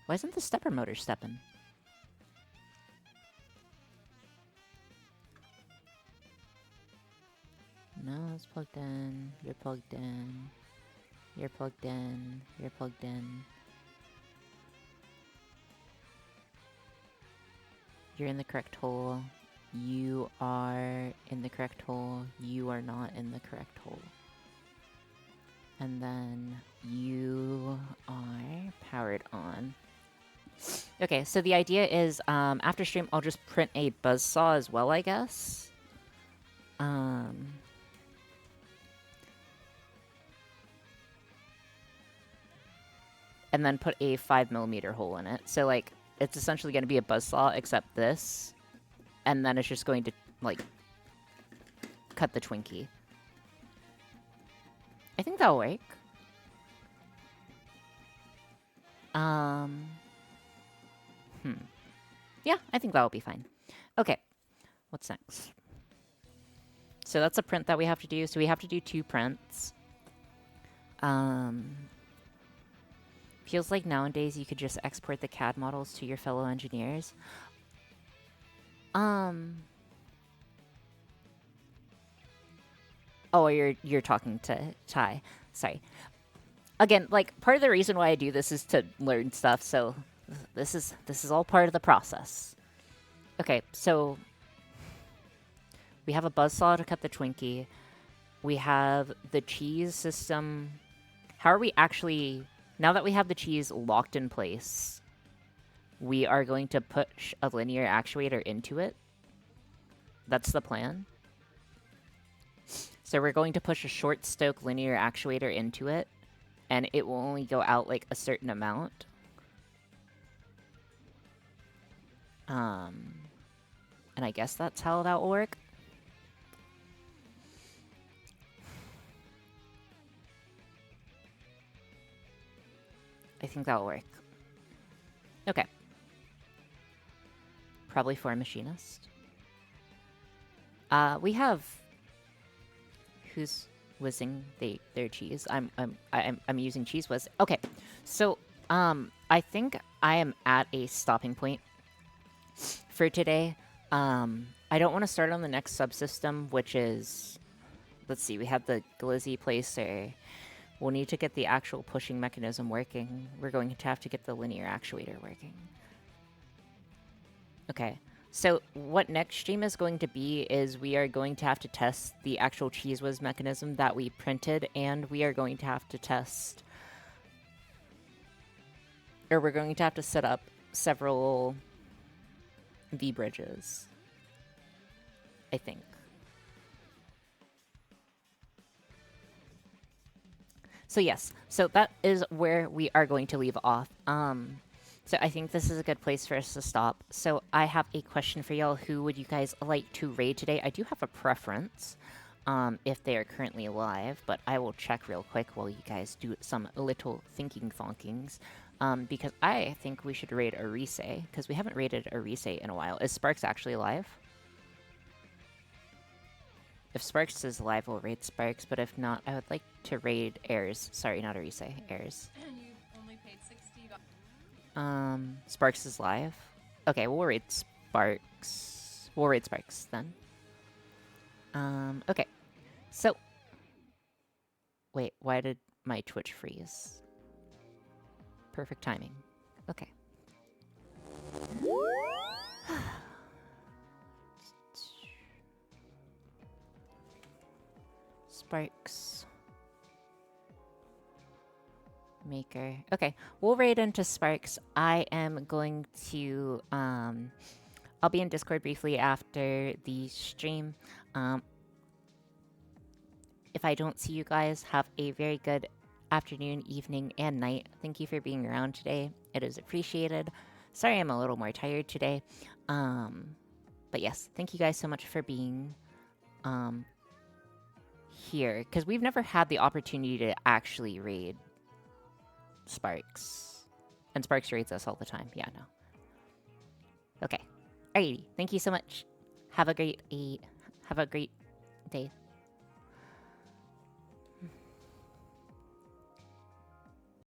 Speaker 1: Why isn't the stepper motor stepping? No, it's plugged in. You're plugged in. You're plugged in. You're plugged in. You're in the correct hole. You are in the correct hole. You are not in the correct hole. And then you are powered on. Okay, so the idea is after stream, I'll just print a buzzsaw as well, I guess. And then put a 5mm hole in it. So, like, it's essentially going to be a buzzsaw, except this. And then it's just going to, like, cut the Twinkie. I think that'll work. Yeah, I think that'll be fine. Okay, what's next? So that's a print that we have to do. So we have to do 2 prints. Feels like nowadays you could just export the CAD models to your fellow engineers. Oh, you're talking to Ty. Sorry. Again, like, part of the reason why I do this is to learn stuff, so this is all part of the process. Okay, so we have a buzzsaw to cut the Twinkie. We have the cheese system. How are we actually... Now that we have the cheese locked in place, we are going to push a linear actuator into it. That's the plan. So we're going to push a short stoke linear actuator into it, and it will only go out like a certain amount. And I guess that's how that will work. I think that'll work. Okay. Probably for a machinist. We have... Who's whizzing their cheese? I'm using cheese whiz. Okay, so I think I am at a stopping point for today. I don't want to start on the next subsystem, which is... Let's see, we have the glizzy placer. We'll need to get the actual pushing mechanism working. We're going to have to get the linear actuator working. Okay, so what next stream is going to be is we are going to have to test the actual cheese whiz mechanism that we printed, and we are going to have to test... Or we're going to have to set up several the bridges, I think. So yes, so that is where we are going to leave off. So I think this is a good place for us to stop. So I have a question for y'all. Who would you guys like to raid today? I do have a preference, if they are currently alive, but I will check real quick while you guys do some little thinking thonkings. Because I think we should raid Arise, because we haven't raided Arise in a while. Is Sparks actually alive? If Sparks is alive, we'll raid Sparks, but if not, I would like to raid Airs. Sorry, not Arise, Airs.
Speaker 2: And you only paid $60.
Speaker 1: Sparks is live. Okay, we'll raid Sparks. We'll raid Sparks then. Okay. So, wait, why did my Twitch freeze? Perfect timing. Okay. Sparks. Maker. Okay, we'll raid into Sparks. I am going to, I'll be in Discord briefly after the stream. If I don't see you guys, have a very good afternoon, evening, and night. Thank you for being around today. It is appreciated. Sorry I'm a little more tired today. But yes, thank you guys so much for being here, because we've never had the opportunity to actually raid Sparks. And Sparks raids us all the time. Yeah, no. Okay. Alrighty. Thank you so much. Have a great day.